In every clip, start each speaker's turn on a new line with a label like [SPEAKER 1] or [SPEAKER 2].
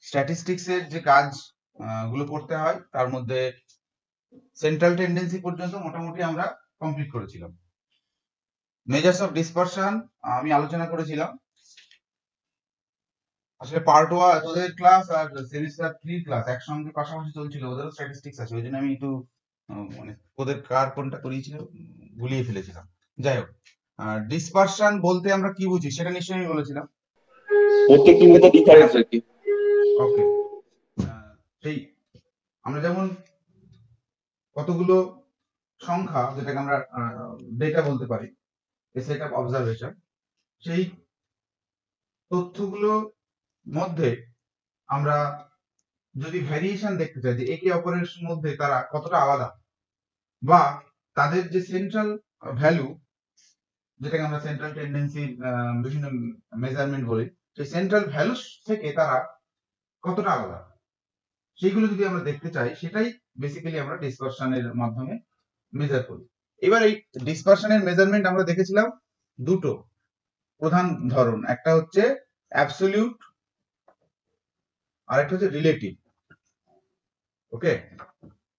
[SPEAKER 1] Statistics এর যে কাজ গুলো করতে হয় তার মধ্যে সেন্ট্রাল টেন্ডেন্সি পর্যন্ত মোটামুটি আমরা কমপ্লিট করেছিলাম। মেজার্স অফ ডিসপারশন আমি আলোচনা করেছিলাম। আসলে পার্ট 1 তোদের ক্লাস আর সেমিস্টার 3 ক্লাস একসঙ্গে পাশাপাশি চলছিল, ওদেরও স্ট্যাটিস্টিক্স আছে, ওই জন্য আমি একটু মানে ওদের কার কোনটা করিয়েছিল গুলিয়ে ফেলেছিলাম। যাই হোক, ডিসপারশন বলতে আমরা কি বুঝি সেটা নিশ্চয়ই আমি বলেছিলাম।
[SPEAKER 2] প্রত্যেকটি মেথড ডিফারেন্স আর কি।
[SPEAKER 1] ওকে, সেই আমরা যেমন কতগুলো সংখ্যা যেটাকে আমরা ডেটা বলতে পারি, সেট অফ অবজারভেশন, সেই তথ্যগুলো মধ্যে আমরা যদি ভ্যারিয়েশন দেখতে চাই যে একে অপরের মধ্যে তারা কতটা আলাদা, বা তাদের যে সেন্ট্রাল ভ্যালু যেটাকে আমরা সেন্ট্রাল টেন্ডেন্সির বিভিন্ন মেজারমেন্ট বলি, সেই সেন্ট্রাল ভ্যালু থেকে তারা কতটা আলাদা সেইগুলো যদি আমরা দেখতে চাই, সেটাই বেসিক্যালি আমরা ডিসপারশনের মাধ্যমে মেজার করি। এবার এই ডিসপারশনের মেজারমেন্ট আমরা দেখেছিলাম দুটো প্রধান ধরন, একটা হচ্ছে অ্যাবসলিউট আর একটা হচ্ছে রিলেটিভ। ওকে,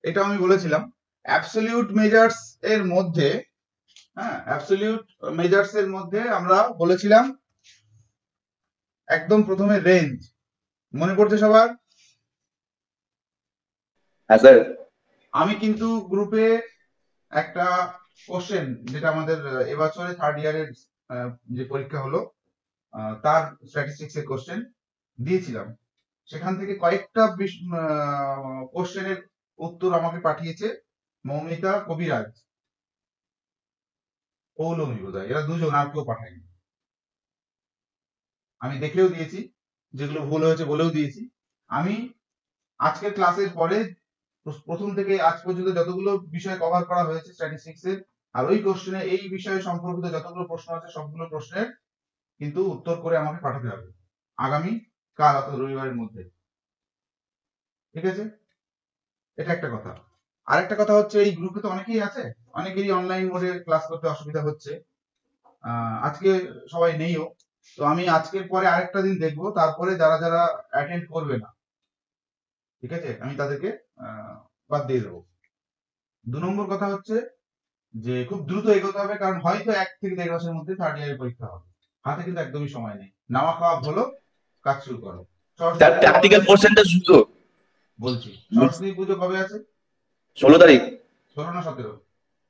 [SPEAKER 1] এটা আমি বলেছিলাম অ্যাবসলিউট মেজার্স এর মধ্যে, অ্যাবসলিউট মেজার্স এর মধ্যে আমরা বলেছিলাম একদম প্রথমে রেঞ্জ, মনে পড়ছে সবার?
[SPEAKER 2] হ্যাঁ স্যার।
[SPEAKER 1] আমি কিন্তু গ্রুপে একটা কোশ্চেন, যেটা আমাদের এবছরে থার্ড ইয়ারের যে পরীক্ষা হলো তার স্ট্যাটিস্টিক্স এর কোশ্চেন দিয়েছিলাম। সেখান থেকে কয়েকটা কোশ্চেনের উত্তর আমাকে পাঠিয়েছে মৌমিতা, কবিরাজ, পৌলমী বোধহয়, এরা দুজন, আর কেউ পাঠায়নি। আমি দেখেও দিয়েছি, যেগুলো ভুল হয়েছে বলেও দিয়েছি। আমি আজকের ক্লাসের পরে প্রথম থেকে আজ পর্যন্ত যতগুলো বিষয় কভার করা হয়েছে স্ট্যাটিস্টিক্স এর, আর ওই কোশ্চেনে এই বিষয়ে সম্পর্কিত যতগুলো প্রশ্ন আছে সবগুলো প্রশ্নের কিন্তু উত্তর করে আমাকে পাঠাতে হবে আগামী কাল অর্থাৎ রবিবারের মধ্যে। ঠিক আছে, এটা একটা কথা। আরেকটা কথা হচ্ছে, এই গ্রুপে তো অনেকেই আছে, অনেকেরই অনলাইন মোডে ক্লাস করতে অসুবিধা হচ্ছে। আজকে সবাই নেইও, তো আমি আজকের পরে আরেকটা দিন দেখবো, তারপরে যারা যারা অ্যাটেন্ড করবে না, ঠিক আছে, আমি তাদেরকে বাদ দিয়ে দেবো। 2 নম্বর কথা হচ্ছে যে খুব দ্রুত এগোতে হবে, কারণ হয়তো 1 থেকে 1.5 মাসের মধ্যে থার্ড ইয়ারের পরীক্ষা হবে, হাতে কিন্তু একদমই সময় নেই। নাওয়া খাওয়া হলো, কাজ শুরু করো।
[SPEAKER 2] স্যার
[SPEAKER 1] সরস্বতী পুজো কবে
[SPEAKER 2] প্র্যাকটিক্যাল
[SPEAKER 1] আছে
[SPEAKER 2] পোর্শনটা শুধু
[SPEAKER 1] বলছি? সরস্বতী পুজো কবে আছে?
[SPEAKER 2] 16 তারিখ।
[SPEAKER 1] 16 না 17?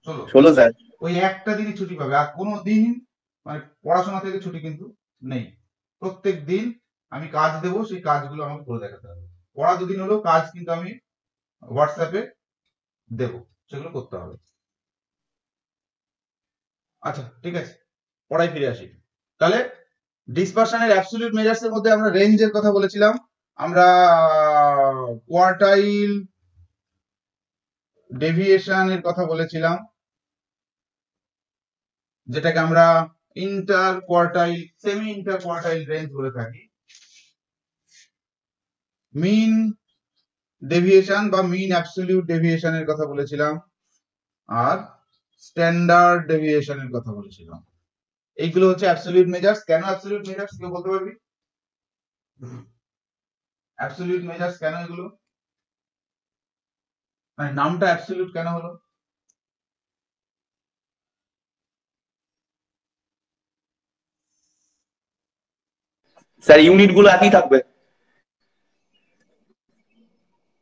[SPEAKER 1] 16।
[SPEAKER 2] 16 স্যার।
[SPEAKER 1] ওই একটা দিনই ছুটি পাবে, আর কোনো দিন মানে পড়াশোনা থেকে ছুটি কিন্তু নেই। প্রত্যেক দিন আমি কাজ দেবো, সেই কাজগুলো আমাকে করে দেখাতে হবে। পড়া দুদিন হলেও কাজ কিন্তু আমি হোয়াটসঅ্যাপে দেবো, সেগুলো করতে হবে। আচ্ছা ঠিক আছে, পড়ায় ফিরে আসি। তাহলে ডিসপারশনের অ্যাবসলিউট মেজার্স এর মধ্যে আমরা রেঞ্জের কথা বলেছিলাম, আমরা কোয়ার্টাইল ডেভিয়েশন এর কথা বলেছিলাম, যেটাকে আমরা inter quartile, semi inter quartile range বলে থাকি। মিন ডেভিয়েশন বা মিন অ্যাবসলিউট ডেভিয়েশনের কথা বলেছিলাম, আর স্ট্যান্ডার্ড ডেভিয়েশনের কথা বলেছিলাম। এইগুলো হচ্ছে অ্যাবসলিউট মেজার্স। কেন অ্যাবসলিউট মেজার্স কেউ বলতে পারবি? অ্যাবসলিউট মেজার্স কেন এগুলো, মানে নামটা অ্যাবসলিউট কেন হলো?
[SPEAKER 2] স্যার ইউনিট গুলো একই থাকবে।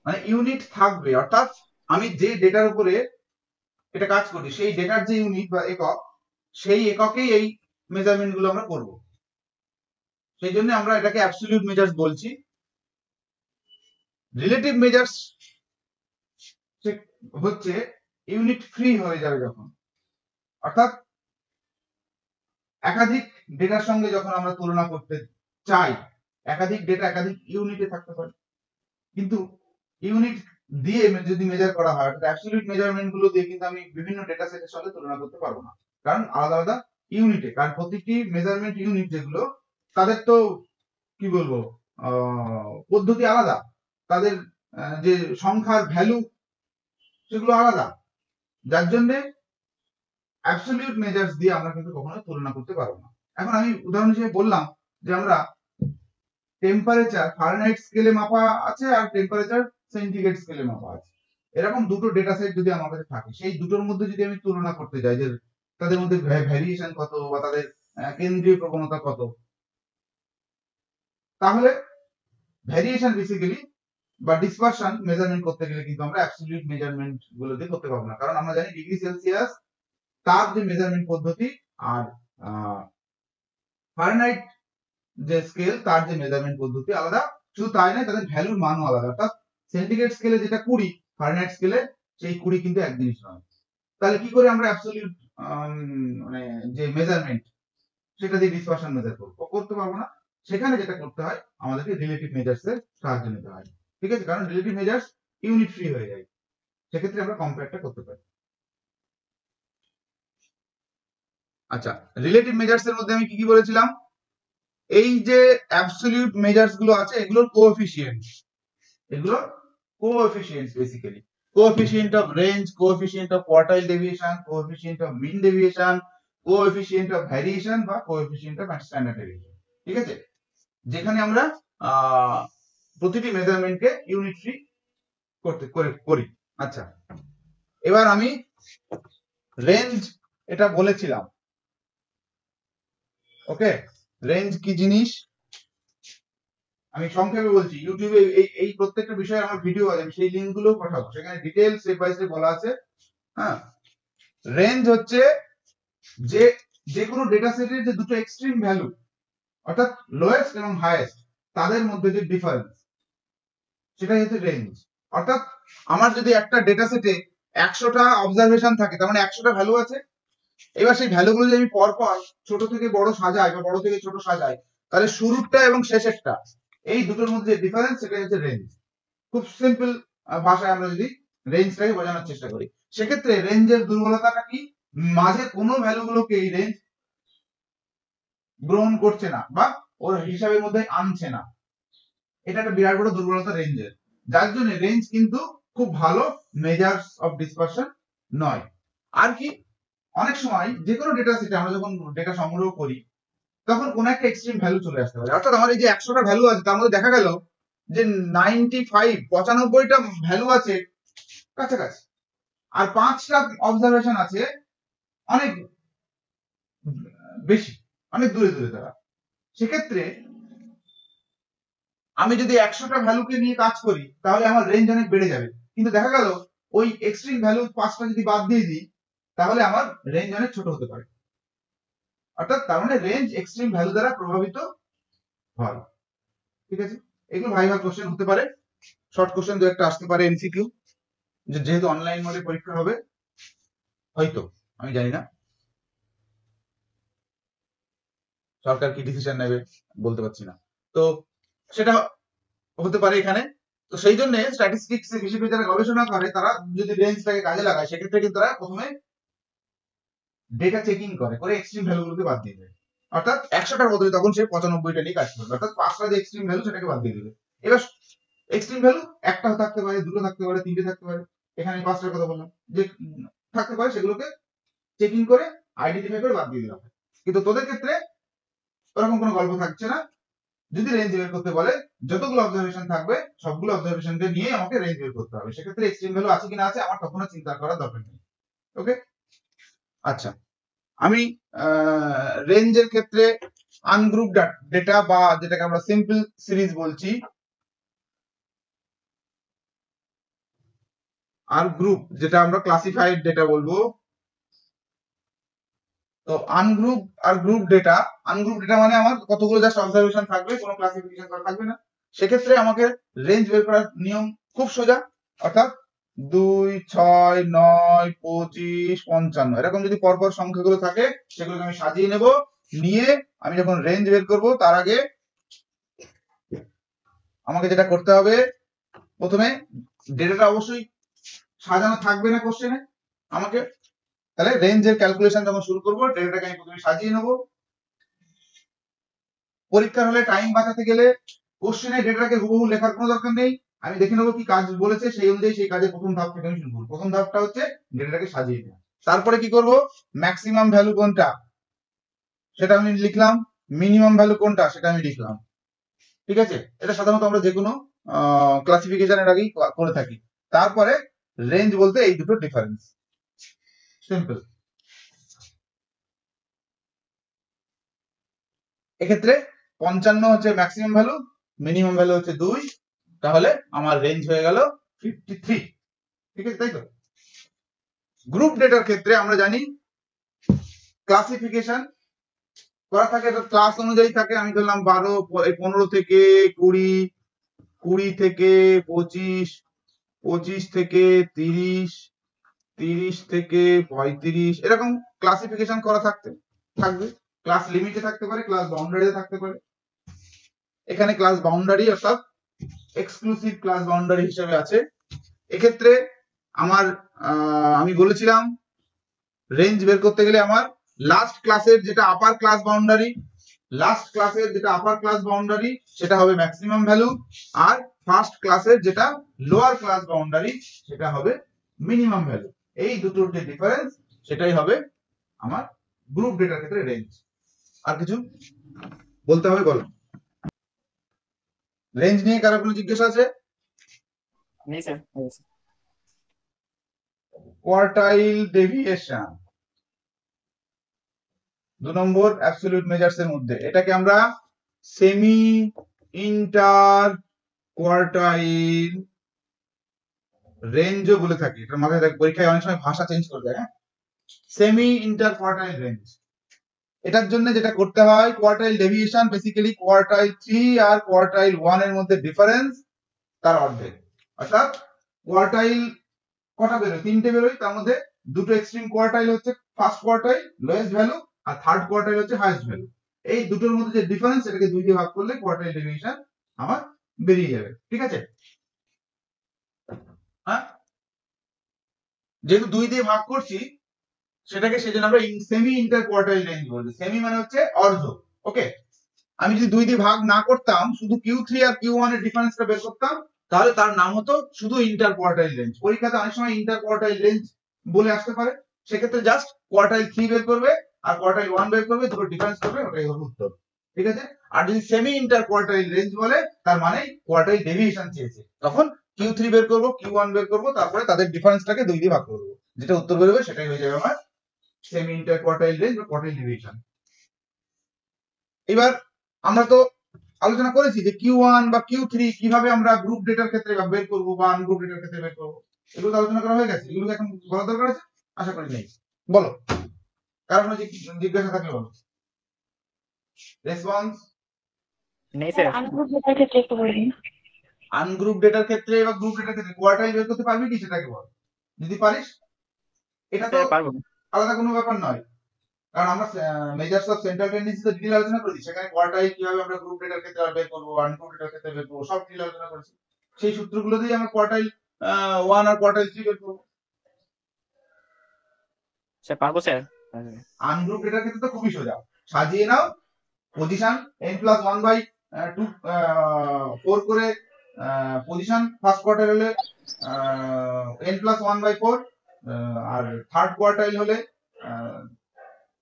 [SPEAKER 1] মানে ইউনিট থাকবে, অর্থাৎ আমি যে ডেটার উপরে এটা কাজ করি, সেই ডেটার যে ইউনিট বা একক, সেই এককেই এই মেজারমেন্ট গুলো আমরা করব। সেই জন্য আমরা এটাকে অ্যাবসলিউট মেজার্স বলছি। রিলেটিভ মেজার্স হচ্ছে ইউনিট ফ্রি হয়ে যাবে যখন, অর্থাৎ একাধিক ডেটার সঙ্গে যখন আমরা তুলনা করতে চাই, একাধিক ডেটা একাধিক ইউনিটে থাকতে পারে, কিন্তু ইউনিট দিয়ে যদি মেজার করা হয়, অ্যাবসলিউট মেজারমেন্ট গুলো দিয়ে কিন্তু আমি বিভিন্ন ডেটা সেটের সঙ্গে তুলনা করতে পারবো না, কারণ আলাদা আলাদা ইউনিটে, কারণ প্রতিটি মেজারমেন্ট ইউনিট যেগুলো, তাদের তো কি বলবো পদ্ধতি আলাদা, তাদের যে সংখ্যার ভ্যালু সেগুলো আলাদা, যার জন্য অ্যাবসলিউট মেজার্স দিয়ে আমরা কিন্তু কখনো তুলনা করতে পারবো না। এখন আমি উদাহরণ হিসেবে বললাম যে আমরা টেম্পারেচার ফারেনহাইট স্কেলে মাপা আছে আর টেম্পারেচার সেন্টিগ্রেড স্কেলে মাপা আছে। এরকম দুটো ডেটা সেট যদি আমার কাছে থাকে, সেই দুটোর মধ্যে যদি আমি তুলনা করতে যাই যে তাদের মধ্যে ভ্যারিয়েশন কত বা তাদের কেন্দ্রীয় প্রবণতা কত, তাহলে ভ্যারিয়েশন বেসিক্যালি বা ডিসপারশন মেজারমেন্ট করতে গেলে কিন্তু আমরা অ্যাবসলিউট মেজারমেন্ট গুলো দিয়ে করতে পারবো না, কারণ আমরা জানি ডিগ্রি সেলসিয়াস তার যে মেজারমেন্ট পদ্ধতি আর ফারেনহাইট যে স্কেল তার যে মেজারমেন্ট পদ্ধতি আলাদা। শুধু তাই নয়, তাদের ভ্যালুর মানও আলাদা। অর্থাৎ সেন্টিগ্রেড স্কেলে যেটা 20, ফারেনহাইট স্কেলে সেই 20 কিন্তু এক জিনিস নয়। তাহলে কি করে আমরা অ্যাবসলিউট মানে যে মেজারমেন্ট সেটা দিয়ে ডিসপারশন মেজার করতে পারবো না। সেখানে যেটা করতে হয়, আমাদেরকে রিলেটিভ মেজার্স এর সাহায্য নিতে হয়। ঠিক আছে, কারণ রিলেটিভ মেজার্স ইউনিট ফ্রি হয়ে যায়, সেক্ষেত্রে আমরা কম্পেয়ারটা করতে পারি। আচ্ছা, রিলেটিভ মেজার্স এর মধ্যে আমি কি কি বলেছিলাম? এই যে অ্যাবসলিউট মেজার্স গুলো আছে এগুলোর কোএফিসিয়েন্টস, এগুলোর coefficients basically coefficient of range, coefficient of quartile deviation, coefficient of mean deviation, coefficient of variation বা কোএফিসিয়েন্ট অফ স্ট্যান্ডার্ড ডেভিয়েশন। ঠিক আছে, যেখানে আমরা প্রতিটি মেজারমেন্টকে ইউনিট ফ্রি করি। আচ্ছা, এবার আমি রেঞ্জ এটা বলেছিলাম। ওকে, রেঞ্জ কি জিনিস আমি সংক্ষেপে বলছি। ইউটিউবে এই প্রত্যেকটা বিষয়ে আমার ভিডিও আছে, আমি সেই লিংক গুলো পাঠাবো, সেখানে ডিটেইল স্টেপ বাই স্টেপ বলা আছে। হ্যাঁ, রেঞ্জ হচ্ছে যে কোনো ডেটা সেটের যে দুটো এক্সট্রিম ভ্যালু অর্থাৎ লোয়েস্ট এবং হাইয়েস্ট তাদের মধ্যে যে ডিফারেন্স, সেটাই হচ্ছে রেঞ্জ। অর্থাৎ আমার যদি একটা ডেটা সেটে 100টা অবজারভেশন থাকে, তার মানে 100টা ভ্যালু আছে। এবার সেই ভ্যালুগুলো যদি আমি পরপর ছোট থেকে বড় সাজাই বা বড় থেকে ছোট সাজাই, তাহলে শুরুরটা এবং শেষেরটা এই দুটোর মধ্যে ডিফারেন্স, সেটা হচ্ছে রেঞ্জ। খুব সিম্পল ভাষায় আমরা যদি রেঞ্জটাকে বোঝানোর চেষ্টা করি, সেক্ষেত্রে রেঞ্জের দুর্বলতাটা কি? মাঝে কোনো ভ্যালুগুলোকে এই রেঞ্জ গ্রহণ করছে না বা ওর হিসাবের মধ্যে আনছে না। এটা একটা বিরাট বড় দুর্বলতা রেঞ্জের, যার জন্য রেঞ্জ কিন্তু খুব ভালো মেজার্স অফ ডিসপারশন নয়। আর কি, অনেক সময় যে কোনো ডেটা সেটে আমরা যখন ডেটা সংগ্রহ করি, তখন কোন একটা এক্সট্রিম ভ্যালু চলে আসতে পারে। অর্থাৎ আমার এই যে 100টা ভ্যালু আছে, তার মধ্যে দেখা গেল যে 95টা ভ্যালু আছে কাছাকাছি, আর 5টা অবজারভেশন আছে অনেক বেশি, অনেক দূরে দূরে তারা। সেক্ষেত্রে আমি যদি 100টা ভ্যালুকে নিয়ে কাজ করি, তাহলে আমার রেঞ্জ অনেক বেড়ে যাবে। কিন্তু দেখা গেল ওই এক্সট্রিম ভ্যালু 5টা যদি বাদ দিয়ে দিই, তাহলে আমার রেঞ্জ অনেক ছোট হতে পারে। অর্থাৎ তার মানে রেঞ্জ এক্সট্রিম ভ্যালু দ্বারা প্রভাবিত হয়। ঠিক আছে, এগুলো ভাইভা কোশ্চেন হতে পারে, শর্ট কোশ্চেন দু একটা আসতে পারে এমসিকিউ, যেহেতু অনলাইন মোডে পরীক্ষা হবে, হয়তো আমি জানি না সরকার কি ডিসিশন নেবে বলতে পারছি না, তো সেটা হতে পারে এখানে। তো সেই জন্য স্ট্যাটিস্টিক্স হিসেবে যারা গবেষণা করে, তারা যদি রেঞ্জটাকে কাজে লাগায়, সেক্ষেত্রে কিন্তু তারা প্রথমে ডেটা চেকিং করে এক্সট্রিম ভ্যালুগুলোকে বাদ দিয়ে দেয়। অর্থাৎ 100টার বদলে তখন সে 95টা নিয়ে কাজ করবে, অর্থাৎ 5টা যে এক্সট্রিম ভ্যালু সেটাকে বাদ দিয়ে দেবে। এবার এক্সট্রিম ভ্যালু একটা থাকতে পারে, দুটো থাকতে পারে, তিনটে থাকতে পারে, এখানে 5টার কথা বললাম, যে থাকতে পারে সেগুলোকে চেকিং করে আইডেন্টিফাই করে বাদ দিয়ে দিলাম। কিন্তু তোদের ক্ষেত্রে ওরকম কোনো গল্প থাকছে না। যদি রেঞ্জ বের করতে বলে, যতগুলো অবজারভেশন থাকবে সবগুলো অবজারভেশনকে নিয়ে আমাকে রেঞ্জ বের করতে হবে। সেক্ষেত্রে এক্সট্রিম ভ্যালু আছে কিনা আছে আমার তখন চিন্তা করার দরকার নেই। ওকে, আচ্ছা, আমি রেঞ্জের ক্ষেত্রে আনগ্রুপ ডেটা বা যেটাকে আমরা সিম্পল সিরিজ বলছি, আর গ্রুপ যেটা আমরা ক্লাসিফাইড ডেটা বলবো। তো আনগ্রুপ আর গ্রুপ ডেটা, আনগ্রুপ ডেটা মানে আমার কতগুলো জাস্ট অবজারভেশন থাকবে, কোনো ক্লাসিফিকেশন করা থাকবে না। সেক্ষেত্রে আমাকে রেঞ্জ বের করার নিয়ম খুব সোজা, অর্থাৎ 2, 6, 9, 25, 55 এরকম যদি পরপর সংখ্যাগুলো থাকে, সেগুলোকে আমি সাজিয়ে নেব। নিয়ে আমি যখন রেঞ্জ বের করব, তার আগে আমাকে যেটা করতে হবে, প্রথমে ডেটাটা অবশ্যই সাজানো থাকবে না কোশ্চেনে আমাকে, তাহলে রেঞ্জের ক্যালকুলেশন যখন শুরু করবো, ডেটাটাকে আমি প্রথমে সাজিয়ে নেব। পরীক্ষার হলে টাইম বাঁচাতে গেলে কোশ্চেনে ডেটাটাকে হুবহু লেখার কোনো দরকার নেই, আমি দেখে নেবো কি কাজ বলেছে, সেই অনুযায়ী সেই কাজের প্রথম ধাপ থেকে আমি শুরু করবো। প্রথম ধাপটা হচ্ছে ডেটাটাকে সাজিয়ে নেওয়া। তারপরে কি করব, ম্যাক্সিমাম ভ্যালু কোনটা সেটা আমি লিখলাম, মিনিমাম ভ্যালু কোনটা সেটা আমি লিখলাম। ঠিক আছে, এটা সাধারণত আমরা যে কোনো ক্লাসিফিকেশনের আগেই করে থাকি। তারপরে রেঞ্জ বলতে এই দুটো ডিফারেন্স, সিম্পল। এক্ষেত্রে 55 হচ্ছে ম্যাক্সিমাম ভ্যালু, মিনিমাম ভ্যালু হচ্ছে 2, তাহলে আমার রেঞ্জ হয়ে গেল 53। ঠিক আছে, তাই তো? গ্রুপ ডেটার ক্ষেত্রে আমরা জানি ক্লাসিফিকেশন করা থাকে, ক্লাস অনুযায়ী থাকে। আমি ধরলাম 12, 15 থেকে 20, 20 থেকে 25, 25 থেকে 30, 30 থেকে 35, এরকম ক্লাসিফিকেশন করা থাকবে। ক্লাস লিমিটে থাকতে পারে, ক্লাস বাউন্ডারিতে থাকতে পারে। এখানে ক্লাস বাউন্ডারি অর্থাৎ এক্সক্লুসিভ ক্লাস বাউন্ডারি হিসেবে আছে। এক্ষেত্রে আমার আমি বলেছিলাম রেঞ্জ বের করতে গেলে আমার লাস্ট ক্লাসের যেটা আপার ক্লাস বাউন্ডারি সেটা হবে ম্যাক্সিমাম ভ্যালু, আর ফার্স্ট ক্লাসের যেটা লোয়ার ক্লাস বাউন্ডারি সেটা হবে মিনিমাম ভ্যালু। এই দুটোর যে ডিফারেন্স সেটাই হবে আমার গ্রুপ ডেটার ক্ষেত্রে রেঞ্জ। আর কিছু বলতে হবে? বলো। রেঞ্জ নিয়ে কারো কোনো জিজ্ঞাসা আছে?
[SPEAKER 3] নেই স্যার।
[SPEAKER 1] কোয়ার্টাইল ডেভিয়েশন 2 নম্বর অ্যাবসলিউট মেজার্স এর মধ্যে, এটাকে আমরা সেমি ইন্টার কোয়ার্টাইল রেঞ্জও বলে থাকি। এটা মাথায় রাখবে, পরীক্ষায় অনেক সময় ভাষা চেঞ্জ করে দেয়। সেমি ইন্টার কোয়ার্টাইল রেঞ্জ, এটার জন্য যেটা করতে হয় কোয়ার্টাইল ডেভিয়েশন, বেসিক্যালি কোয়ার্টাইল 3 আর কোয়ার্টাইল 1 এর মধ্যে ডিফারেন্স তার অর্ধেক। অর্থাৎ কোয়ার্টাইল কটা বেরোয়? 3টে বেরোয়, তার মধ্যে দুটো এক্সট্রিম কোয়ার্টাইল হচ্ছে ফার্স্ট কোয়ার্টাইল লোয়েস্ট ভ্যালু, আর থার্ড কোয়ার্টাইল হচ্ছে হাইয়েস্ট ভ্যালু। এই দুটোর মধ্যে যে ডিফারেন্স এটাকে 2 দিয়ে ভাগ করলে কোয়ার্টাইল ডেভিয়েশন আমার বেরিয়ে যাবে। ঠিক আছে, হ্যাঁ, যেহেতু 2 দিয়ে ভাগ করছি সেটাকে সেজন্য আমরা সেমি ইন্টার কোয়ার্টাইল রেঞ্জ বলছি। সেমি মানে হচ্ছে অর্ধ। ওকে, আমি যদি 2 দিয়ে ভাগ না করতাম, শুধু Q3 আর Q1 এর ডিফারেন্সটা বের করতাম, তাহলে তার নাম হতো শুধু ইন্টার কোয়ার্টাইল রেঞ্জ। পরীক্ষাতে অনেক সময় ইন্টার কোয়ার্টাইল রেঞ্জ বলে আসতে পারে, সেক্ষেত্রে জাস্ট কোয়ার্টাইল 3 বের করবে আর কোয়ার্টাইল 1 বের করবে, দুটো ডিফারেন্স করবে, ওটাই হলো উত্তর। ঠিক আছে, আর যদি সেমি ইন্টার কোয়ার্টাইল রেঞ্জ বলে তার মানে কোয়ার্টাইল ডেভিয়েশন চেয়েছে, তখন Q3 বের করব, Q1 বের করব, তারপরে তাদের ডিফারেন্সটাকে 2 দিয়ে ভাগ করব, যেটা উত্তর বেরোবে সেটাই হয়ে যাবে আমার সেমি ইন্টার কোয়ার্টাইল রেঞ্জ বা কোয়ার্টাইল ডেভিয়েশন। এবার আমরা তো আলোচনা করেছি যে Q1 বা Q3 কিভাবে আমরা গ্রুপ ডেটার ক্ষেত্রে বের করব বা আনগ্রুপ ডেটার ক্ষেত্রে বের করব, এগুলো আলোচনা করা হয়ে গেছে। এগুলো এখন বলার দরকার আছে? আশা করি নেই। বলো, কারণ জিজ্ঞাসা থাকলে বলো। রেসপন্স?
[SPEAKER 3] নেই স্যার।
[SPEAKER 4] আনগ্রুপ ডেটার ক্ষেত্রে একটু বলে দিন।
[SPEAKER 1] আনগ্রুপ ডেটার ক্ষেত্রে বা গ্রুপ ডেটার ক্ষেত্রে কোয়ার্টাইল বের করতে পারবি কি সেটাকে বল, যদি পারিস। এটা তো
[SPEAKER 3] পারবো।
[SPEAKER 1] আলাদা কোনো ব্যাপার নয়, কারণ আমরা মেজার্স অফ সেন্ট্রাল টেন্ডেন্সি তো ডিটেইল আলোচনা করেছি। সেখানে কোয়ার্টাইল কিভাবে আমরা গ্রুপ ডেটার ক্ষেত্রে বের করব, আনগ্রুপ ডেটার ক্ষেত্রে বের করব, সব ডিটেইল আলোচনা করেছি। সেই সূত্রগুলো দিয়ে আমরা কোয়ার্টাইল 1 আর কোয়ার্টাইল 3 বের করব।
[SPEAKER 3] স্যার পারবো স্যার।
[SPEAKER 1] আনগ্রুপ ডেটার ক্ষেত্রে তো খুবই সোজা, সাজিয়ে নাও পজিশন n+1/2 4 করে পজিশন ফার্স্ট কোয়ার্টাইল হলে n+1/4, আর থার্ড কোয়ার্টাইল হলে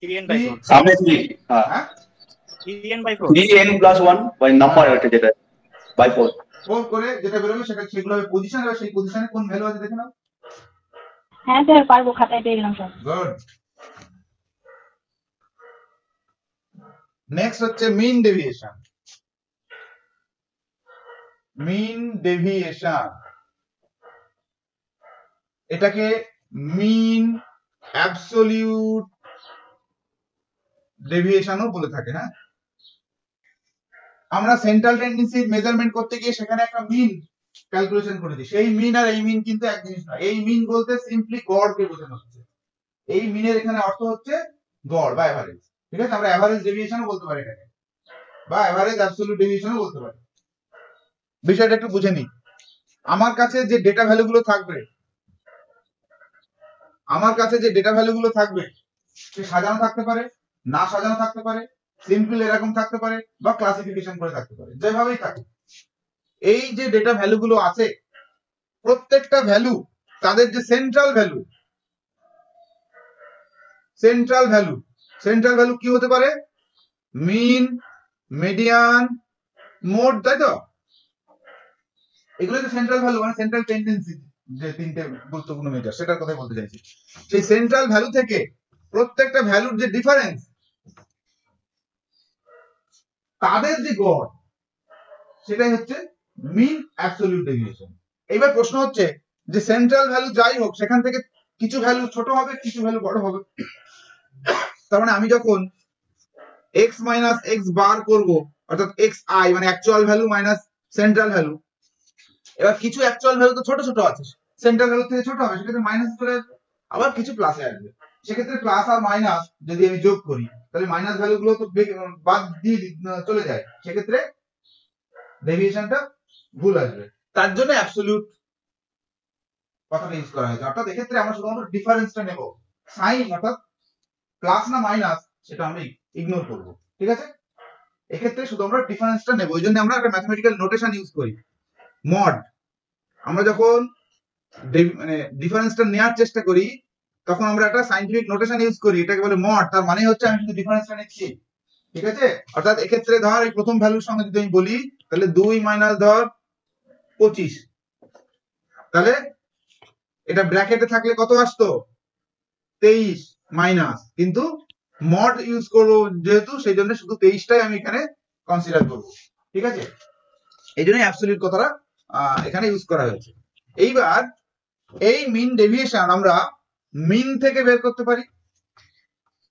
[SPEAKER 3] 3n/4।
[SPEAKER 2] सामने 3, हाँ,
[SPEAKER 1] হ্যাঁ
[SPEAKER 3] 3n/4।
[SPEAKER 2] 3n+1 by number একটা যেটা by 4।
[SPEAKER 1] 4 করে যেটা বেরোবে সেগুলো হবে পজিশন, আর সেই পজিশনে কোন ভ্যালু আছে দেখে নাও।
[SPEAKER 4] হ্যাঁ স্যার পারবো, খাতায় পেয়ে গেলাম স্যার।
[SPEAKER 1] গুড। নেক্সট হচ্ছে মিন ডেভিয়েশন। মিন ডেভিয়েশন, এটাকে মিন অ্যাবসলিউট ডেভিয়েশনও বলে থাকে। হ্যাঁ, আমরা সেন্ট্রাল টেন্ডেন্সি মেজারমেন্ট করতে গিয়ে সেখানে একটা মিন ক্যালকুলেশন করেছি। সেই মিন আর এই মিন কিন্তু এক জিনিস নয়। এই মিন বলতে সিম্পলি গড়কে বোঝানো হচ্ছে। এই মিনের এখানে অর্থ হচ্ছে গড় বা এভারেজ। ঠিক আছে, আমরা এভারেজ ডেভিয়েশনও বলতে পারি এটাকে, বা এভারেজ অ্যাবসলিউট ডেভিয়েশনও বলতে পারি। বিষয়টা একটু বুঝে নিই। আমার কাছে যে ডেটা ভ্যালুগুলো থাকবে, সে সাজানো থাকতে পারে, না সাজানো থাকতে পারে, সিম্পল এরকম থাকতে পারে, বা ক্লাসিফিকেশন করে থাকতে পারে, যেভাবেই থাকুক। এই যে ডেটা ভ্যালুগুলো আছে, প্রত্যেকটা ভ্যালু তাদের যে সেন্ট্রাল ভ্যালু কি হতে পারে? মিন, মিডিয়ান, মোড, তাই তো? এগুলো তো সেন্ট্রাল ভ্যালু মানে সেন্ট্রাল টেন্ডেন্সি, যে তিনটে গুরুত্বপূর্ণ মেজার, সেটার কথাই বলতে চাইছি। সেই সেন্ট্রাল ভ্যালু থেকে প্রত্যেকটা ভ্যালুর যে ডিফারেন্স, তাদের যে গড়, সেটাই হচ্ছে মিন অ্যাবসলিউট ডেভিয়েশন। এবার প্রশ্ন হচ্ছে যে সেন্ট্রাল ভ্যালু যাই হোক, সেখান থেকে কিছু ভ্যালু ছোট হবে, কিছু ভ্যালু বড় হবে। তার মানে আমি যখন x মাইনাস এক্স বার করবো, অর্থাৎ এক্স আই মানে actual value minus central value, এবার কিছু অ্যাকচুয়াল ভ্যালু তো ছোট ছোট আছে, সেন্ট্রাল ভ্যালু থেকে ছোট হবে, সেক্ষেত্রে মাইনাস চলে আসবে, আবার কিছু প্লাসে আসবে। সেক্ষেত্রে প্লাস আর মাইনাস যদি আমি যোগ করি, তাহলে মাইনাস ভ্যালু গুলো তো বাদ দিয়ে চলে যায়, সেক্ষেত্রে ডেভিয়েশনটা ভুল আসবে। তার জন্য অ্যাবসলিউট কথাটা ইউজ করা হয়েছে। অর্থাৎ এক্ষেত্রে আমরা শুধুমাত্র ডিফারেন্সটা নেব, সাইন অর্থাৎ প্লাস না মাইনাস সেটা আমরা ইগনোর করব, ঠিক আছে? এক্ষেত্রে শুধু আমরা ডিফারেন্সটা নেব। ওই জন্য আমরা একটা ম্যাথমেটিক্যাল নোটেশন ইউজ করি, মড। আমরা যখন মানে ডিফারেন্সটা নেওয়ার চেষ্টা করি, তখন আমরা একটা সাইন্টিফিক নোটেশন ইউজ করি, এটাকে বলে মড। তার মানে হচ্ছে আমি শুধু ডিফারেন্সটা নিচ্ছি, ঠিক আছে? অর্থাৎ এক্ষেত্রে ধর এই প্রথম ভ্যালুর সঙ্গে যদি আমি বলি, তাহলে 2 মাইনাস ধর 25, তাহলে এটা ব্র্যাকেটে থাকলে কত আসতো? 23 মাইনাস, কিন্তু মড ইউজ করবো যেহেতু, সেই জন্য শুধু 23টাই আমি এখানে কনসিডার করব, ঠিক আছে? এই জন্য অ্যাবসলিউট কথাটা এখানে ইউজ করা হয়েছে। এইবার এই মিন ডেভিয়েশন আমরা মিন থেকে বের করতে পারি,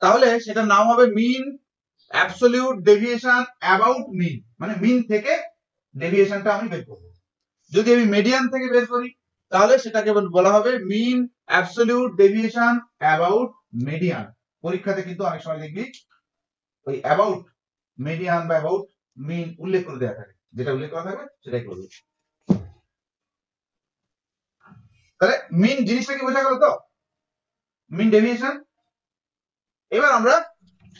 [SPEAKER 1] তাহলে সেটার নাম হবে মিন অ্যাবসলিউট ডেভিয়েশন অ্যাবাউট মিন, মানে মিন থেকে ডেভিয়েশনটা আমি বের করব। যদি আমি মিডিয়ান থেকে বের করি, তাহলে সেটাকে বলা হবে mean absolute deviation about median. পরীক্ষাতে কিন্তু অনেক সময় দেখবি ওই অ্যাবাউট মিডিয়ান বা অ্যাবাউট মিন উল্লেখ করে দেওয়া থাকে, যেটা উল্লেখ করা থাকবে সেটাই করবে। তাহলে মিন জিনিসটা কি বোঝা গেল তো, মিন ডেভিয়েশন। এবার আমরা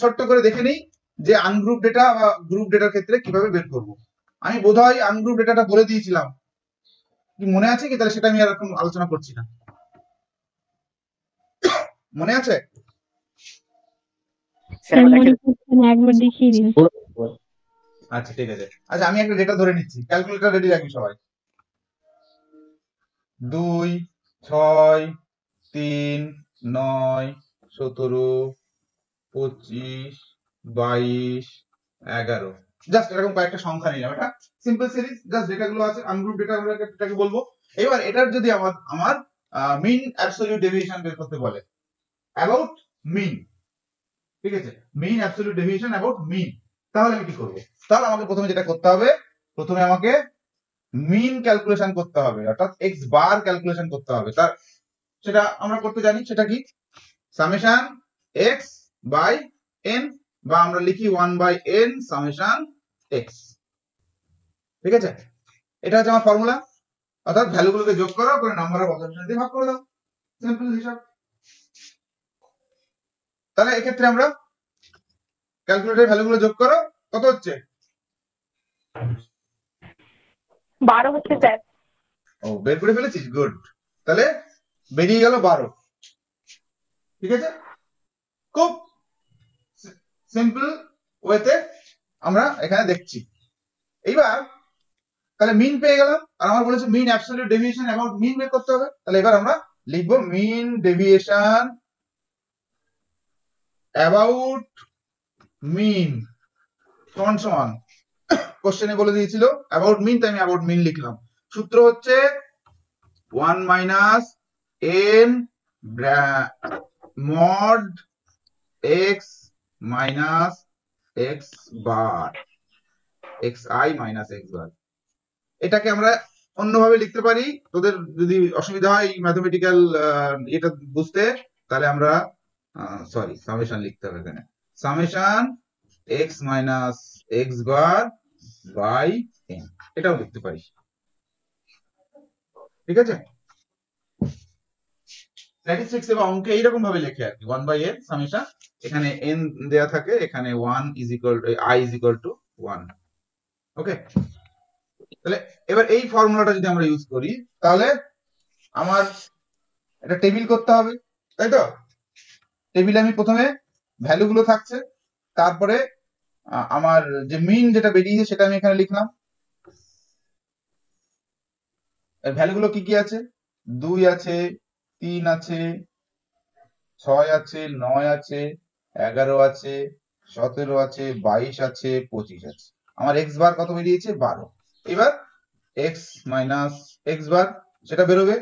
[SPEAKER 1] ছোট্ট করে দেখে নিই যে আনগ্রুপ ডেটা বা গ্রুপ ডেটার ক্ষেত্রে কিভাবে বের করব। আমি বোধহয় আনগ্রুপ ডেটাটা বলে দিয়েছিলাম, কি মনে আছে কি? তাহলে সেটা আমি আর এখন আলোচনা করছি না, মনে আছে?
[SPEAKER 4] একবার দেখিয়ে দিন।
[SPEAKER 1] আচ্ছা ঠিক আছে। আচ্ছা আমি একটা ডেটা ধরে নিচ্ছি, ক্যালকুলেটর রেডি রাখবি সবাই। 2 6 3 9 17 25 22 11, জাস্ট এরকম কয়েকটা সংখ্যা নিলাম। এটা সিম্পল সিরিজ, জাস্ট ডেটাগুলো আছে, আনগ্রুপ ডেটা আমরা এটাকে বলবো। এবার এটার যদি আমার মিন অ্যাবসলিউট ডেভিয়েশন বের করতে বলে অ্যাবাউট মিন, ঠিক আছে? মিন অ্যাবসলিউট ডেভিয়েশন অ্যাবাউট মিন, তাহলে আমি কি করব? তাহলে আমাকে প্রথমে যেটা করতে হবে, প্রথমে আমাকে মিন ক্যালকুলেশন করতে হবে, অর্থাৎ এক্স বার ক্যালকুলেশন করতে হবে। তার সেটা আমরা করতে জানি, সেটা কি? সামেশন এক্স বাই এন, বা আমরা লিখি 1 বাই এন সামেশন এক্স, ঠিক আছে? এটা হচ্ছে আমার ফর্মুলা। অর্থাৎ ভ্যালুগুলোকে যোগ করো, করে নাম্বার অফ অবজারভেশন দিয়ে ভাগ করে দাও, সিম্পল হিসাব। তাহলে এক্ষেত্রে আমরা ক্যালকুলেটর ভ্যালুগুলো যোগ করো, কত হচ্ছে?
[SPEAKER 4] 12 হচ্ছে স্যার।
[SPEAKER 1] ও, বের করে ফেলেছিস, গুড। তাহলে বেরিয়ে গেল 12, ঠিক আছে? খুব সিম্পল ওয়েতে আমরা এখানে দেখছি। এইবার তাহলে মিন পেয়ে গেলাম, আর আমার বলেছে মিন অ্যাবসলিউট ডেভিয়েশন অ্যাবাউট মিন বের করতে হবে। তাহলে এবার আমরা লিখবো মিন ডেভিয়েশন অ্যাবাউট মিন সমান সমান, কোশ্চেনে বলে দিয়েছিল অ্যাবাউট মিন, তাই আমি অ্যাবাউট মিন লিখলাম। সূত্র হচ্ছে 1 minus n mod x minus x bar, x i minus x bar. এটাকে আমরা অন্যভাবে লিখতে পারি, তোদের যদি অসুবিধা হয় ম্যাথমেটিক্যাল এটা বুঝতে, তাহলে আমরা সরি সামেশন লিখতে হবে এখানে, summation x minus x bar by n, এটাও লিখতে পারি, ঠিক আছে? স্ট্যাটিস্টিক্স এবং অঙ্কে এইরকম ভাবে লেখে আর কি, 1 বাই এন সামেশন, এখানে এন দেয়া থাকে, এখানে 1 is equal two I is equal two 1, ওকে? তাহলে এবার এই ফর্মুলাটা যদি আমরা ইউজ করি, তাহলে আমার একটা টেবিল করতে হবে, তাই তো? টেবিলে আমি প্রথমে ভ্যালু গুলো থাকছে, তারপরে আমার যে মিন যেটা বেরিয়েছে সেটা আমি এখানে লিখলাম, এর ভ্যালু গুলো কি কি আছে? 2 আছে, 3 আছে, 6 আছে, 9 আছে, 11 আছে, 17 আছে, 22 আছে, 25 আছে। আমার x বার কত বেরিয়েছে? 12। এবার x মাইনাস x বার সেটা বেরোবে।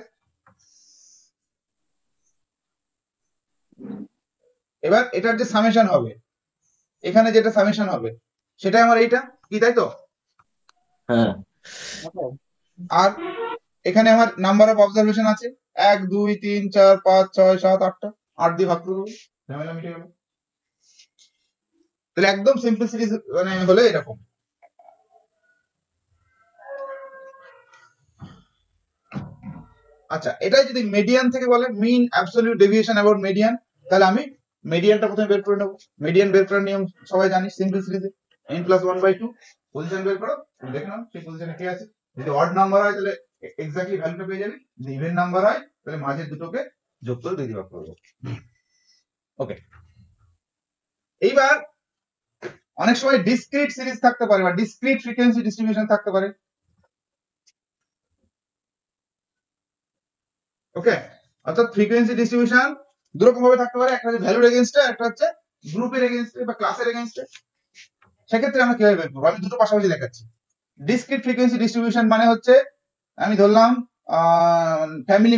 [SPEAKER 1] এবার এটার যে সামেশন হবে, এখানে যেটা সামেশন হবে সেটাই আমার এইটা কি, তাই তো?
[SPEAKER 2] হ্যাঁ
[SPEAKER 1] আর এখানে আমার নাম্বার অফ অবজারভেশন আছে 1 2 3 4 5 6 7 8টা, 8 দিয়ে ভাগ করে দেবো, ঝামেলা মিটে গেল। তাহলে একদম সিম্পলিসিটি মানে হলে এরকম। আচ্ছা, এটাই যদি মিডিয়ান থেকে বলে, mean absolute deviation about median, তাহলে আমি মিডিয়ানটা প্রথমে বের করে নেবো। মিডিয়ান বের করার নিয়ম সবাই জানি সিম্পলিসিটিতে, n + 1/2 পজিশন বের করো, দেখে নাও সেই পজিশনে কে আছে। যদি অড নাম্বার হয় তাহলে এক্স্যাক্টলি ভ্যালুটা পেয়ে যাবে, যদি ইভেন নাম্বার হয় তাহলে মাঝের দুটোকে যোগ করে 2 দিয়ে ভাগ করবো। ওকে, এইবার অনেক সময় ডিসক্রিট সিরিজ থাকতে পারে বা ডিসক্রিট ফ্রিকোয়েন্সি ডিস্ট্রিবিউশন থাকতে পারে। ওকে, অর্থাৎ ফ্রিকোয়েন্সি ডিস্ট্রিবিউশন দুরকম ভাবে থাকতে পারে, একটা হচ্ছে ভ্যালুর এগেইনস্টে, একটা হচ্ছে গ্রুপের এগেইনস্টে বা ক্লাসের এগেইনস্টে। সেক্ষেত্রে আমরা কিভাবে বের করবো? আমি দুটো পাশাপাশি দেখাচ্ছি। ডিসক্রিট ফ্রিকোয়েন্সি ডিস্ট্রিবিউশন মানে হচ্ছে আমি ধরলাম ফ্যামিলি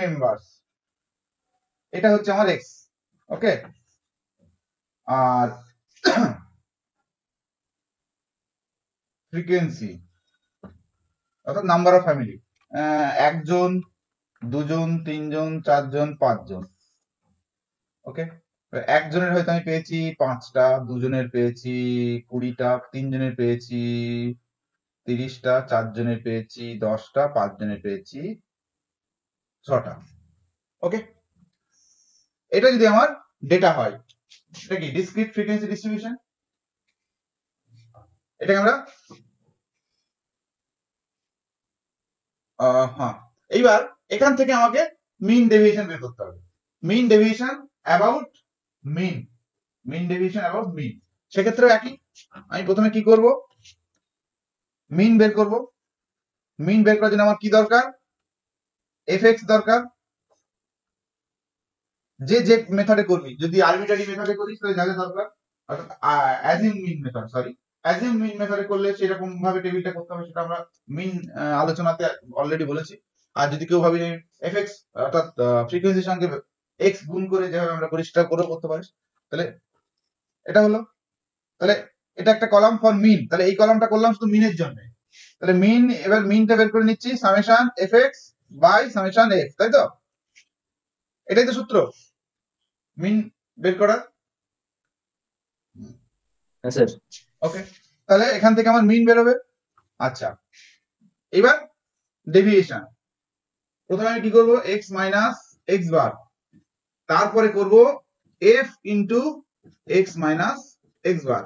[SPEAKER 1] মেম্বার্স, এটা হচ্ছে আমার এক্স। ওকে, আর ফ্রিকোয়েন্সি অর্থাৎ নাম্বার অফ ফ্যামিলি, 1 জন 2 জন 3 জন 4 জন 5 জন। ওকে, একজনের হয়তো আমি পেয়েছি 5টা, 2 জনের পেয়েছি 20টা, 3 জনের পেয়েছি 30টা, 4 জনের পেয়েছি 10টা, 5 জনের পেয়েছি 6টা। ওকে, এটা যদি আমার ডেটা হয়, এটা কি ডিসক্রিট ফ্রিকোয়েন্সি ডিস্ট্রিবিউশন। এটাকে আমরা হ্যাঁ, এইবার এখান থেকে আমাকে মিন ডেভিয়েশন বের করতে হবে। মিন ডেভিয়েশন অ্যাবাউট মিন, সেক্ষেত্রেও একই। আমি প্রথমে কি করব? মিন বের করব। মিন বের করার জন্য আমার কি দরকার? এফএক্স দরকার। যে যে মেথডে করবি, যদি আরবিট্রারি মেথডে করিস তাহলে যা যা দরকার, অর্থাৎ অ্যাজিউম মিন মেথড, অ্যাজিউম মিন মেথডে করলে সেরকম ভাবে টেবিলটা করতে হবে, সেটা আমরা মিন আলোচনাতে অলরেডি বলেছি। আর যদি কেউ ভাবি এফএক্স অর্থাৎ ফ্রিকোয়েন্সির সঙ্গে এক্স গুণ করে যেভাবে আমরা করি সেটা করেও করতে পারিস। তাহলে এটা হলো, তাহলে এটা একটা কলাম ফর মিন, তাহলে এই কলামটা করলাম শুধু মিনের জন্য। তাহলে মিন, এবার মিনটা বের করে নিচ্ছি summation f x by summation f, তাই তো? এটাই তো সূত্র মিন বের করার।
[SPEAKER 2] হ্যাঁ স্যার।
[SPEAKER 1] ওকে, তাহলে এখান থেকে আমার মিন বেরোবে। আচ্ছা, এবার ডেভিয়েশন, প্রথমে আমি কি করব? এক্স মাইনাস এক্স বার, তারপরে করব f into x minus x bar.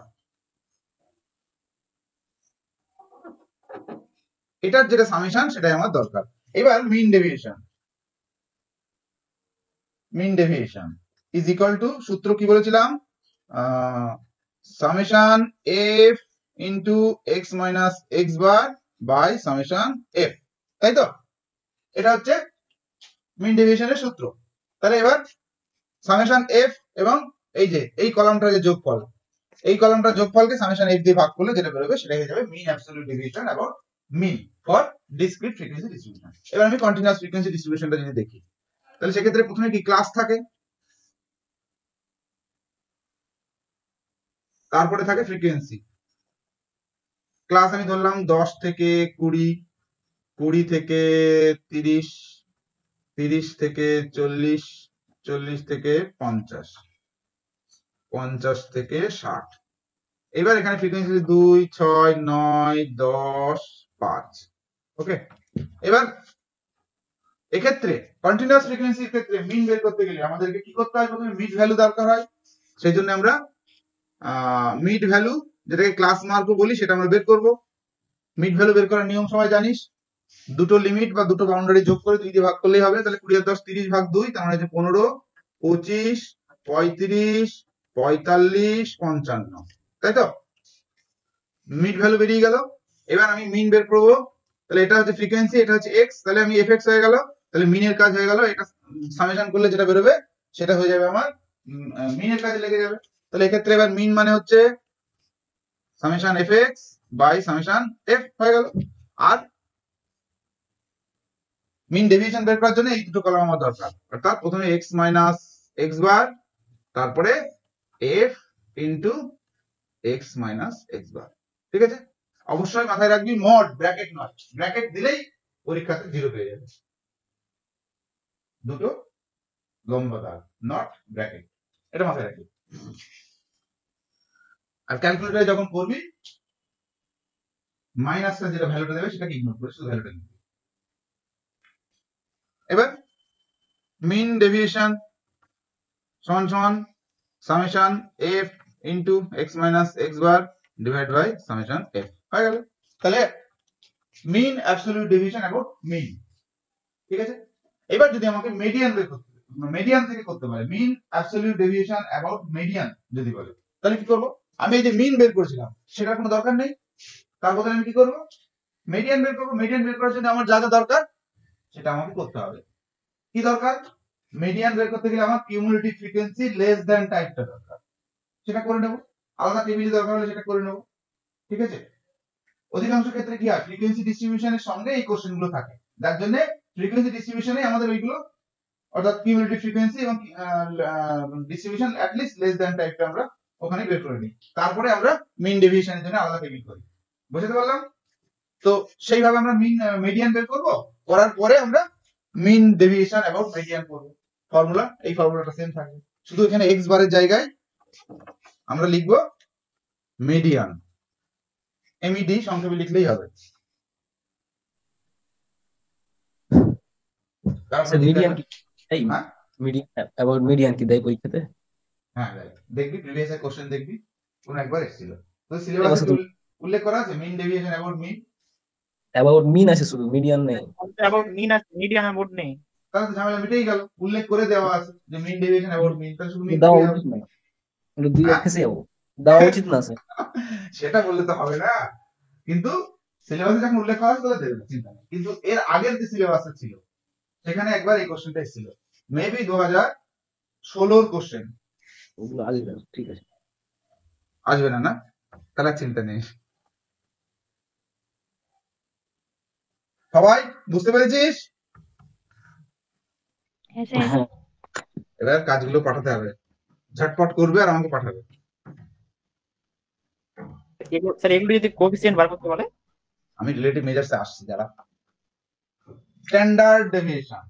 [SPEAKER 1] এটার যেটা সামেশন সেটাই আমার দরকার। এবার mean deviation is equal to, সূত্র কি বলেছিলাম? Summation f into x minus x bar by summation f, তাই তো? এটা হচ্ছে মিন ডেভিয়েশনের সূত্র। তাহলে এবার সামেশন এফ এবং এই যে এই কলামটা যে যোগফল, এই কলামটার যোগফলকে সামেশন এফ দিয়ে ভাগ করলে যেটা বেরোবে সেটা হয়ে যাবে mean absolute deviation about mean for discrete frequency distribution. এবার আমি কন্টিনিউয়াস ফ্রিকোয়েন্সি ডিস্ট্রিবিউশনটা যদি দেখি, তাহলে সেক্ষেত্রে প্রথমে কি ক্লাস থাকে, তারপরে থাকে ফ্রিকোয়েন্সি। ক্লাস আমি ধরলাম 10 থেকে 20, 20 থেকে 30, 30 থেকে 40, 40 থেকে 50, 50 থেকে 60। এবার এখানে ফ্রিকোয়েন্সি 2 6 9 10 5। ওকে, এবার এক্ষেত্রে কন্টিনিউয়াস ফ্রিকোয়েন্সির ক্ষেত্রে মিন বের করতে গেলে আমাদেরকে কি করতে হয়? প্রথমে মিড ভ্যালু দরকার হয়। সেই জন্য আমরা মিড ভ্যালু, যেটাকে ক্লাস মার্কও বলি, সেটা আমরা বের করব। মিড ভ্যালু বের করার নিয়ম সবাই জানিস, দুটো লিমিট বা দুটো বাউন্ডারি যোগ করে 2 দিয়ে ভাগ করলেই হবে। তাহলে 20 আর 10 30 ভাগ 2, তার মানে 15 25 35 45 55, তাই তো? মিড ভ্যালু বেরিয়ে গেল। এবার আমি মিন বের করবো, তাহলে এটা হচ্ছে ফ্রিকোয়েন্সি, এটা হচ্ছে এক্স, তাহলে আমি এফএক্স হয়ে গেল, তাহলে মিনের কাজ হয়ে গেল, এটা সামেশন করলে যেটা বেরোবে সেটা হয়ে যাবে আমার মিনের কাজে লেগে যাবে। তাহলে এক্ষেত্রে এবার মিন মানে হচ্ছে summation f x by summation f হয়ে গেল। আর মিন ডেভিয়েশন বের করার জন্য এই দুটো কলাম আমার দরকার, অর্থাৎ প্রথমে এক্স মাইনাস এক্স বার, তারপরে f into x minus x bar. ঠিক আছে, অবশ্যই মাথায় রাখবি মড, ব্র্যাকেট নয়, ব্র্যাকেট দিলেই পরীক্ষাতে 0 পেয়ে যাবে। দুটো লম্বা দাগ, নট ব্র্যাকেট, এটা মাথায় রাখবি। আর ক্যালকুলেটরে যখন করবি মাইনাসটা যেটা ভ্যালুটা দেবে সেটাকে ইগনোর করে শুধু ভ্যালুটা নিবি। এবার মিন ডেভিয়েশন সমান সমান summation f into x minus x bar divide by summation f হয়ে গেল। তাহলে mean absolute deviation about mean. ঠিক আছে, এবার যদি আমাকে মিডিয়ান বের করতে, মিডিয়ান থেকে করতে পারে, mean absolute deviation about median যদি বলে, তাহলে কি করব? আমি এই যে মিন বের করেছিলাম সেটার কোনো দরকার নেই, তার বদলে আমি কি করব? মিডিয়ান বের করব। মিডিয়ান বের করার জন্য আমার যা যা দরকার সেটা আমাকে করতে হবে। কি দরকার? মিডিয়ান বের করতে গেলে আমার কিউমুলেটিভ ফ্রিকোয়েন্সি লেস দ্যান টাইপটা দরকার, সেটা করে নেব। আলাদা টেবিল দরকার হলে সেটা করে নেব। ঠিক আছে, অধিকাংশ ক্ষেত্রে কি হয়, ফ্রিকোয়েন্সি ডিস্ট্রিবিউশনের সঙ্গে এই কোশ্চেন গুলো থাকে, যার জন্য ফ্রিকোয়েন্সি ডিস্ট্রিবিউশনে আমাদের ওইগুলো, অর্থাৎ কিউমুলেটিভ ফ্রিকোয়েন্সি এবং distribution at least less than টাইপটা আমরা ওখানে বের করে নিই, তারপরে আমরা মিন ডেভিয়েশনের জন্য আলাদা টেবিল করি। বুঝতে পারলাম? তো সেইভাবে আমরা মিডিয়ান বের করব, করার পরে আমরা মিন ডেভিয়েশন অ্যাবাউট মিডিয়ান করব। ফর্মুলা, এই ফর্মুলাটা সেম থাকবে, শুধু এখানে এক্স বারের জায়গায় আমরা লিখব মিডিয়ান, এমইডি সংক্ষেপে লিখলেই হবে।
[SPEAKER 5] মিডিয়ান কি এই
[SPEAKER 1] হ্যাঁ
[SPEAKER 5] মিডিয়ান অ্যাবাউট মিডিয়ান কি দেয় পরীক্ষাতে?
[SPEAKER 1] হ্যাঁ দেখবি প্রিভিয়াস এর কোশ্চেন দেখবি, কোন একবার এসেছিল তো সিলেবাসে উল্লেখ করা আছে মিন ডেভিয়েশন অ্যাবাউট মিন,
[SPEAKER 5] অ্যাবাউট মিন আছে শুধু, মিডিয়ান নেই।
[SPEAKER 3] অ্যাবাউট মিন আছে, মিডিয়ান অ্যাবাউট নেই।
[SPEAKER 1] তাহলে তো ঝামেলা মিটেই গেল, উল্লেখ করে দেওয়া আছে যে মিন ডেভিয়েশন অ্যাবাউট মিন, তাহলে শুধু মিন
[SPEAKER 5] দেওয়া
[SPEAKER 1] দিয়ে
[SPEAKER 5] উচিত না, ওগুলো দুই এক ফেসে যাবো, দেওয়া উচিত না আছে।
[SPEAKER 1] সেটা বললে তো হবে না, কিন্তু সিলেবাসে যখন উল্লেখ করা আছে তাহলে দেবে, চিন্তা নেই। কিন্তু এর আগের যে সিলেবাসে ছিল সেখানে একবার এই কোশ্চেনটা এসেছিল, মেবি 2016 কোশ্চেন।
[SPEAKER 5] ওগুলো আগে যাবে, ঠিক আছে।
[SPEAKER 1] আসবে না না, তাহলে চিন্তা নেই। সবাই বুঝতে পেরেছিস?
[SPEAKER 4] হ্যাঁ স্যার।
[SPEAKER 5] হ্যাঁ,
[SPEAKER 1] এবার কাজগুলো পাঠাতে হবে, ঝটপট করবে আর আমাকে পাঠাবে।
[SPEAKER 3] স্যার এগুলো যদি কোএফিসিয়েন্ট বার করতে বলে?
[SPEAKER 1] আমি রিলেটিভ মেজার্সে আসছি, যারা স্ট্যান্ডার্ড ডেভিয়েশন,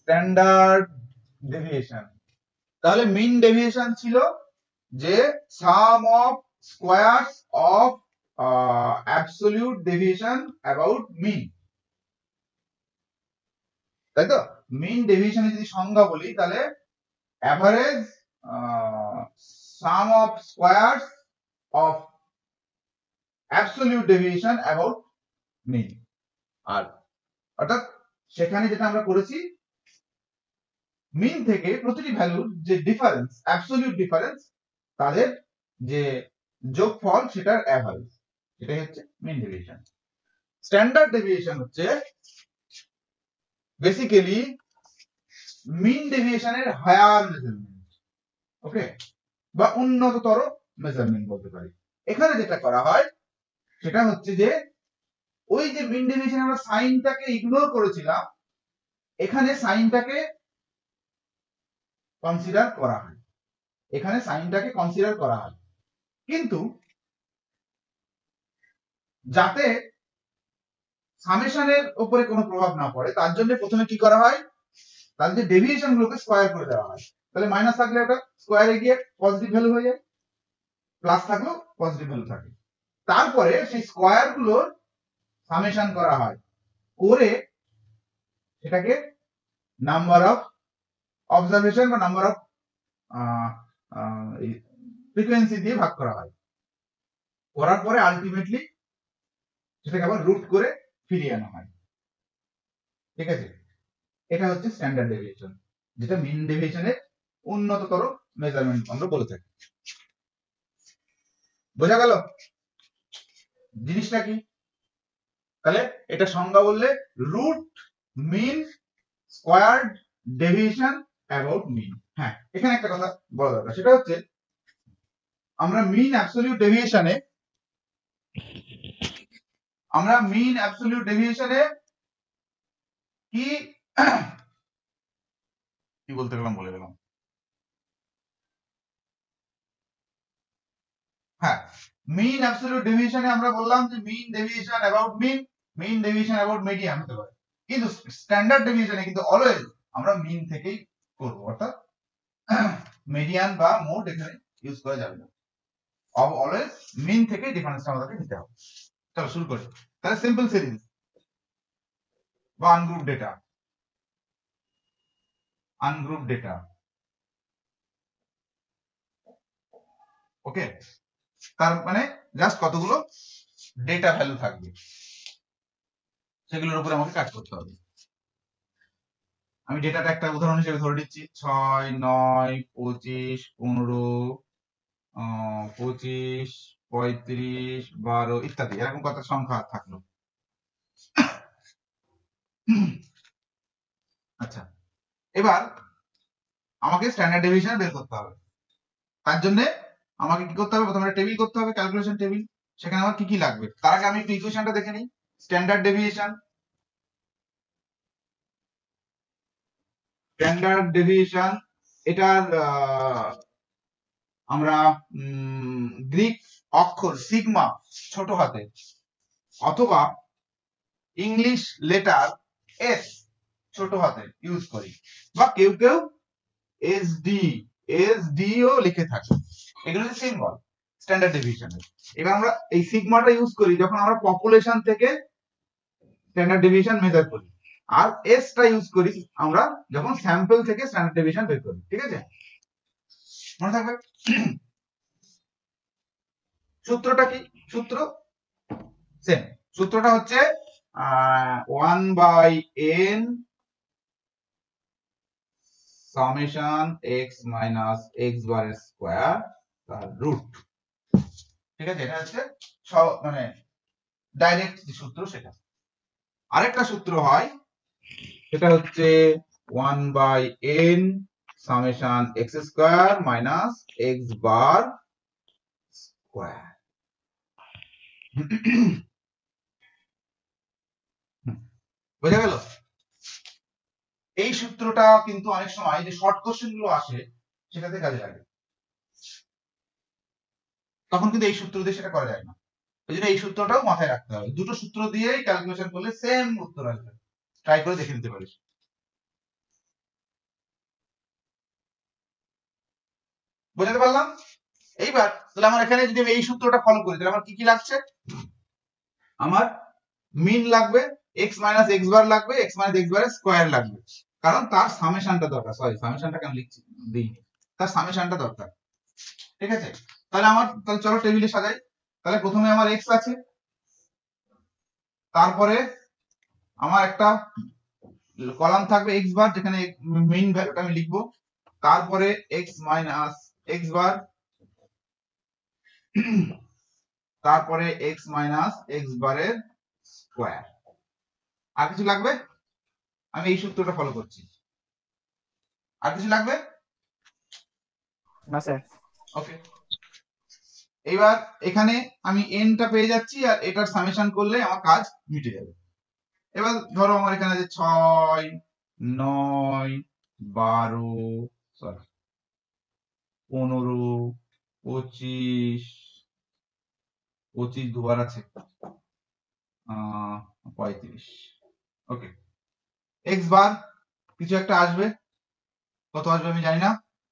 [SPEAKER 1] স্ট্যান্ডার্ড ডেভিয়েশন, তাহলে মিন ডেভিয়েশন ছিল যে sum of squares of absolute deviation about mean, তাই তো? মিন ডেভিয়েশনের যদি সংজ্ঞা বলি তাহলে average sum of squares of absolute deviation about mean. আর অর্থাৎ সেখানে যেটা আমরা করেছি, মিন থেকে প্রতিটি ভ্যালুর যে ডিফারেন্স, অ্যাবসলিউট ডিফারেন্স, তাদের যে যোগফল সেটার অ্যাভারেজ, এটাই হচ্ছে মিন ডেভিয়েশন। স্ট্যান্ডার্ড ডেভিয়েশন হচ্ছে বেসিক্যালি মিন ডেভিয়েশনের হায়ার মেজারমেন্ট, ওকে, বা উন্নততর মেজারমেন্ট বলতে পারি। এখানে যেটা করা হয় সেটা হচ্ছে যে ওই যে মিন ডেভিয়েশন আমরা সাইনটাকে ইগনোর করেছিলাম, এখানে সাইনটাকে কনসিডার করা হয়, এখানে সাইনটাকে কনসিডার করা হয়, কিন্তু যাতে সামেশনের উপরে কোনো প্রভাব না পড়ে তার জন্য প্রথমে কি করা হয়, তার যে ডেভিয়েশন গুলোকে স্কয়ার করে দেওয়া হয়। তাহলে মাইনাস থাকলে ওটা স্কয়ারে গিয়ে পজিটিভ ভ্যালু হয়ে যায়, প্লাস থাকলেও পজিটিভ ভ্যালু থাকে। তারপরে সেই স্কয়ার গুলোর সামেশন করা হয়, করে সেটাকে নাম্বার অফ অবজারভেশন বা নাম্বার অফ ফ্রিকোয়েন্সি দিয়ে ভাগ করা হয়, করার পরে আলটিমেটলি সেটাকে আবার রুট করে ফিরিয়ে আনা হয়। ঠিক আছে, এটা হচ্ছে স্ট্যান্ডার্ড ডেভিয়েশন, যেটা মিন ডেভিয়েশনের উন্নততর মেজারমেন্ট আমরা বলে থাকি। বোঝা গেল জিনিসটা কি? তাহলে এটা সংজ্ঞা বললে root, mean, squared, deviation, about mean. হ্যাঁ, এখানে একটা কথা বলা দরকার, সেটা হচ্ছে আমরা মিন অ্যাবসলিউট ডেভিয়েশনে কি কি বলতে গেলাম বলে গেলাম। হ্যাঁ, মিন অ্যাবসলিউট ডেভিয়েশনে আমরা বললাম যে mean deviation about mean deviation about median হতে পারে, কিন্তু স্ট্যান্ডার্ড ডেভিয়েশনে কিন্তু অলওয়েজ আমরা মিন থেকেই করব, অর্থাৎ মিডিয়ান বা মোড এখানে ইউজ করা যাবে না, অলওয়েজ মিন থেকে ডিফারেন্সটা আমাদেরকে নিতে হবে। চলো শুরু করি। তাহলে সিম্পল সিরিজ বা আনগ্রুপ ডেটা, ওকে, তার মানে জাস্ট কতগুলো ডেটা ভ্যালু থাকবে সেগুলোর উপরে আমাকে কাজ করতে হবে। আমি ডেটাটা একটা উদাহরণ হিসেবে ধরে নিচ্ছি, 6, 9, 25, 15, 25, 35, 12 ইত্যাদি, এরকম কত সংখ্যা থাকলো। আচ্ছা, এবার আমাকে স্ট্যান্ডার্ড ডেভিয়েশন বের করতে হবে। তার জন্য আমাকে কি করতে হবে? প্রথমে একটা টেবিল করতে হবে, ক্যালকুলেশন টেবিল। সেখানে আমার কি কি লাগবে তার আগে আমি একটু ইকুয়েশনটা দেখে নিই। স্ট্যান্ডার্ড ডেভিয়েশন এটার আমরা গ্রিক অক্ষর সিগমা ছোট হাতে অথবা ইংলিশ লেটার এস ছোট হাতে ইউজ করি, বা কেউ কেউ এসডি ও লিখে থাকে। এগুলো হচ্ছে সিম্বল স্ট্যান্ডার্ড ডেভিয়েশনের। এবার আমরা এই সিগমাটা ইউজ করি যখন আমরা পপুলেশন থেকে স্ট্যান্ডার্ড ডেভিয়েশন মেজার করি, আর এসটা ইউজ করি আমরা যখন স্যাম্পল থেকে স্ট্যান্ডার্ড ডেভিয়েশন বের করি। ঠিক আছে, মনে থাকবে। সূত্রটা কি? সূত্রটা হচ্ছে 1/n summation x minus x বারের স্কয়ার তার রুট। ঠিক আছে, এটা হচ্ছে মানে ডাইরেক্ট যে সূত্র সেটা। আরেকটা সূত্র হয়, সেটা হচ্ছে 1/n summation x square minus x বার স্কয়ার। বোঝা গেল? এই সূত্রটা কিন্তু অনেক সময় যে শর্ট কোশ্চেন গুলো আসে সেটাতে কাজে লাগে, তখন কিন্তু এই সূত্র দিয়ে সেটা করা যায় না। ওই জন্য এই সূত্রটাও মাথায় রাখতে হবে। দুটো সূত্র দিয়েই ক্যালকুলেশন করলে সেম উত্তর আসবে। ট্রাই করে দেখে নিতে পারিস। বুঝতে পারলাম? এইবার তাহলে আমার এখানে যদি আমি এই সূত্রটা ফলো করি তাহলে আমার কি কি লাগছে? আমার মিন লাগবে, x মাইনাস x বার লাগবে, x মাইনাস x বারের স্কয়ার লাগবে, কারণ তার সামেশনটা দরকার। সরি, সামেশনটা কেন লিখছি দিই, তার সামেশনটা দরকার। ঠিক আছে, তাহলে চলো টেবিলে সাজাই। তাহলে প্রথমে আমার x আছে, তারপরে আমার একটা কলাম থাকবে x বার, যেখানে মেইন ভ্যালুটা আমি লিখবো, তারপরে x মাইনাস x বার, তারপরে x মাইনাস x বারের স্কয়ার। আর কিছু লাগবে? আমি এই সূত্রটা ফলো করছি। আর কিছু লাগবে
[SPEAKER 3] না স্যার।
[SPEAKER 1] ওকে, এবার এখানে আমি এনটা পেয়ে যাচ্ছি, আর এটার সামেশন করলে আমার কাজ মিটে যাবে। এবার ধরো আমার এখানে আছে 6, 9, 12, সরি 15, 25, 25 দুবার আছে 35। ওকে, এক্স বার কিছু একটা আসবে, কত আসবে আমি জানি না,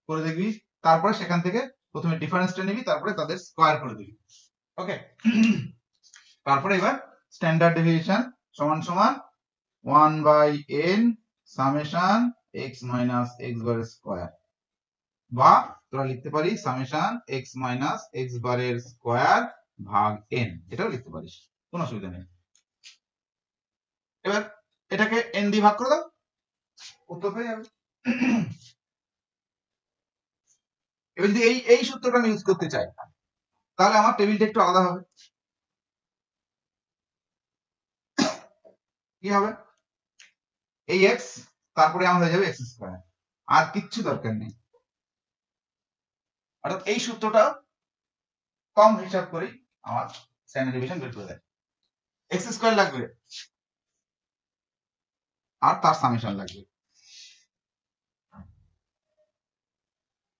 [SPEAKER 1] করে দেখবি। তারপরে সেখান থেকে প্রথমে ডিফারেন্সটা নিবি, তারপরে তাদের স্কয়ার করে দিবি। ওকে, তারপরে এবার স্ট্যান্ডার্ড ডেভিয়েশন সমান সমান 1/n summation x minus x বারের স্কয়ার, বা তোরা লিখতে পারিস সামেশন x মাইনাস x বারের স্কয়ার ভাগ n, এটাও লিখতে পারিস, কোনো অসুবিধা নেই। এবার এটাকে n দিয়ে ভাগ করে দাও, উত্তর পেয়ে যাবে। এবার যদি এই সূত্রটা আমি ইউজ করতে চাই, তাহলে আমার টেবিলটা একটু আলাদা হবে। কি হবে? এই এক্স তারপরে আমার হয়ে যাবে এক্স স্কোয়ার, আর কিচ্ছু দরকার নেই। অর্থাৎ এই সূত্রটা কম হিসাব করেই আমার স্ট্যান্ডার্ড ডেভিয়েশন বের করে দেয়। এক্স স্কোয়ার লাগবে আর তার সামেশন লাগবে।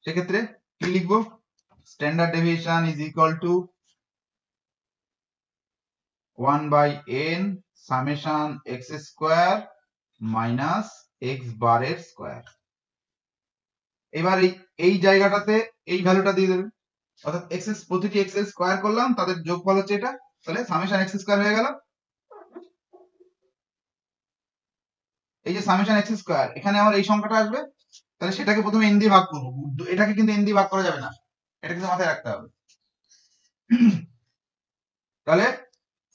[SPEAKER 1] সেক্ষেত্রে কি লিখবো? Standard deviation is equal two 1/n summation x square minus x বারের স্কোয়ার। এবার এই জায়গাটাতে এই ভ্যালুটা দিয়ে দেবে, অর্থাৎ প্রতিটি এক্স এর স্কোয়ার করলাম, তাদের যোগফল হচ্ছে এটা, তাহলে সামেশন এক্স স্কোয়ার হয়ে গেল। এই যে সামেশন এক্স স্কোয়ার, এখানে আমার এই সংখ্যাটা আসবে, তাহলে সেটাকে প্রথমে এন দিয়ে ভাগ করবো। এটাকে কিন্তু এন দিয়ে ভাগ করা যাবে না, এটা কিন্তু মাথায় রাখতে হবে। তাহলে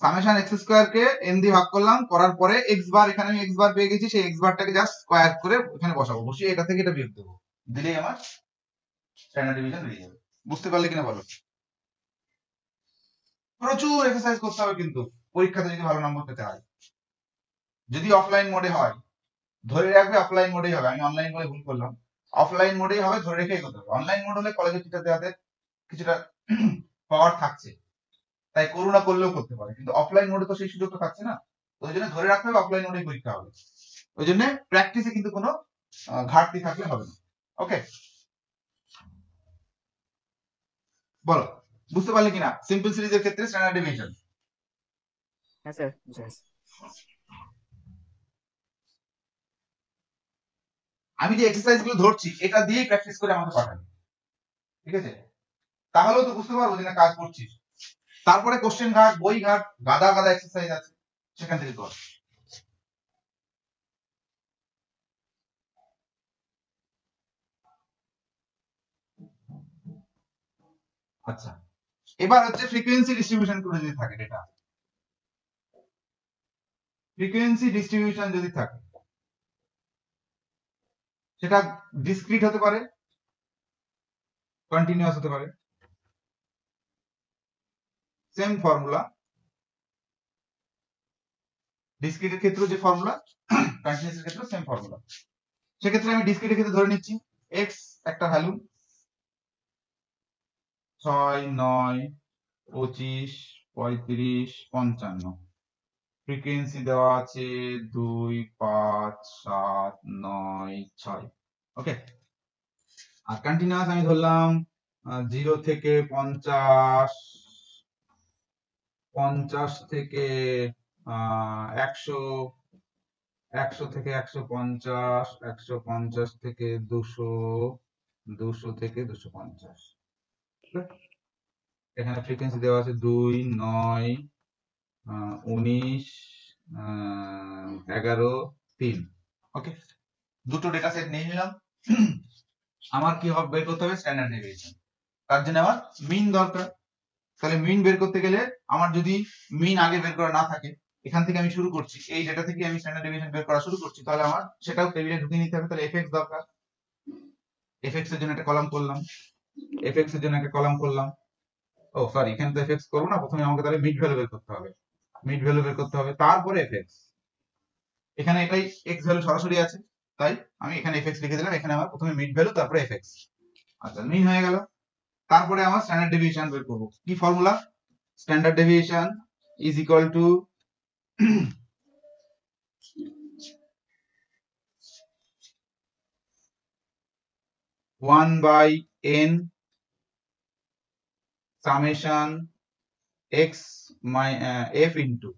[SPEAKER 1] summation x square K N দিয়ে ভাগ করলাম, করার পরে এক্স বার, এখানে আমি এক্স বার পেয়ে গেছি, সেই এক্স বারটাকে জাস্ট স্কোয়ার করে এখানে বসাবো, বসিয়ে এটা থেকে এটা বিয়োগ দেবো, দিলেই আমার স্ট্যান্ডার্ড ডিভিশন বেরিয়ে যাবে। বুঝতে পারলে কিনা বলো? প্রচুর এক্সারসাইজ করতে হবে কিন্তু পরীক্ষাতে যদি ভালো নম্বর পেতে হয়। যদি অফলাইন মোডে হয় ধরে রাখবে অফলাইন মোডেই হবে, আমি অনলাইন মোডে ভুল করলাম, অফলাইন মোডেই হবে, ধরে রেখেই করতে হবে। অনলাইন মোড হলে কলেজের টিচারদের হাতে কিছুটা পাওয়ার থাকছে, তাই করোনা করলেও করতে পারে, কিন্তু অফলাইন মোডে তো সেই সুযোগটা থাকছে না, ওই জন্য ধরে রাখতে হবে অফলাইন মোডেই পরীক্ষা হবে। ওই জন্য প্র্যাকটিসে কিন্তু কোনো ঘাটতি থাকলে হবে না। ওকে, বলো বুঝতে পারলে কিনা সিম্পল সিরিজের ক্ষেত্রে স্ট্যান্ডার্ড ডেভিয়েশন?
[SPEAKER 3] হ্যাঁ স্যার, বুঝতে পারছি।
[SPEAKER 1] আমি যে এক্সারসাইজ গুলো ধরছি এটা দিয়েই প্র্যাকটিস করে আমাকে পাঠাবে, ঠিক আছে? তাহলেও তো বুঝতে পারবো যে না কাজ করছিস। তারপরে কোশ্চেন ঘাট, বই ঘাট, গাদা গাদা এক্সারসাইজ আছে, সেখান থেকে কর। আচ্ছা, এবার হচ্ছে ফ্রিকোয়েন্সি ডিস্ট্রিবিউশন করে যদি থাকে ডেটা, ফ্রিকোয়েন্সি ডিস্ট্রিবিউশন যদি থাকে সেটা ডিসক্রিট হতে পারে, কন্টিনিউয়াস হতে পারে, সেম ফর্মুলা। ডিসক্রিটের ক্ষেত্রে যে ফর্মুলা, কন্টিনিউয়াসের ক্ষেত্রে সেম ফর্মুলা। সেক্ষেত্রে আমি ডিসক্রিটের ক্ষেত্রে ধরে নিচ্ছি এক্স একটা ভ্যালু 6, 9, 25, 35, 55, ফ্রিকোয়েন্সি দেওয়া আছে 2, 5, 7, 9, 6। ওকে, আর কন্টিনিউয়াস আমি ধরলাম 0 থেকে 50, 50 থেকে 100, 100 থেকে 150, 150 থেকে 200, 200 থেকে 250। এখানে ফ্রিকোয়েন্সি দেওয়া আছে 2, 9, 19, 11, 3। ওকে, দুটো ডেটা সেট নিয়ে নিলাম। আমার কি হবে বের করতে হবে? Standard deviation. তার জন্য আমার মিন দরকার। তাহলে মিন বের করতে গেলে আমার যদি মিন আগে বের করা না থাকে, এখান থেকে আমি শুরু করছি, এই ডেটা থেকে আমি স্ট্যান্ডার্ড ডেভিয়েশন বের করা শুরু করছি, তাহলে আমার সেটাও টেবিলে ঢুকিয়ে নিতে হবে। তাহলে এফএক্স দরকার, এফএক্স এর জন্য একটা কলাম করলাম, এফএক্স এর জন্য একটা কলাম করলাম। ও সরি, এখানে তো এফএক্স করবো না, প্রথমে আমাকে তাহলে মিড ভ্যালু বের করতে হবে, মিড ভ্যালু বের করতে হবে, তারপরে এফএক্স। এখানে এটাই এক্স ভ্যালু সরাসরি আছে, তাই আমি এখানে এফএক্স লিখে দিলাম, এখানে আমার প্রথমে মিড ভ্যালু তারপরে এফএক্স। আচ্ছা, মিন হয়ে গেল। তারপরে আমার স্ট্যান্ডার্ড ডেভিয়েশন বের করব। কি formula? Standard deviation is equal to one by n summation x f into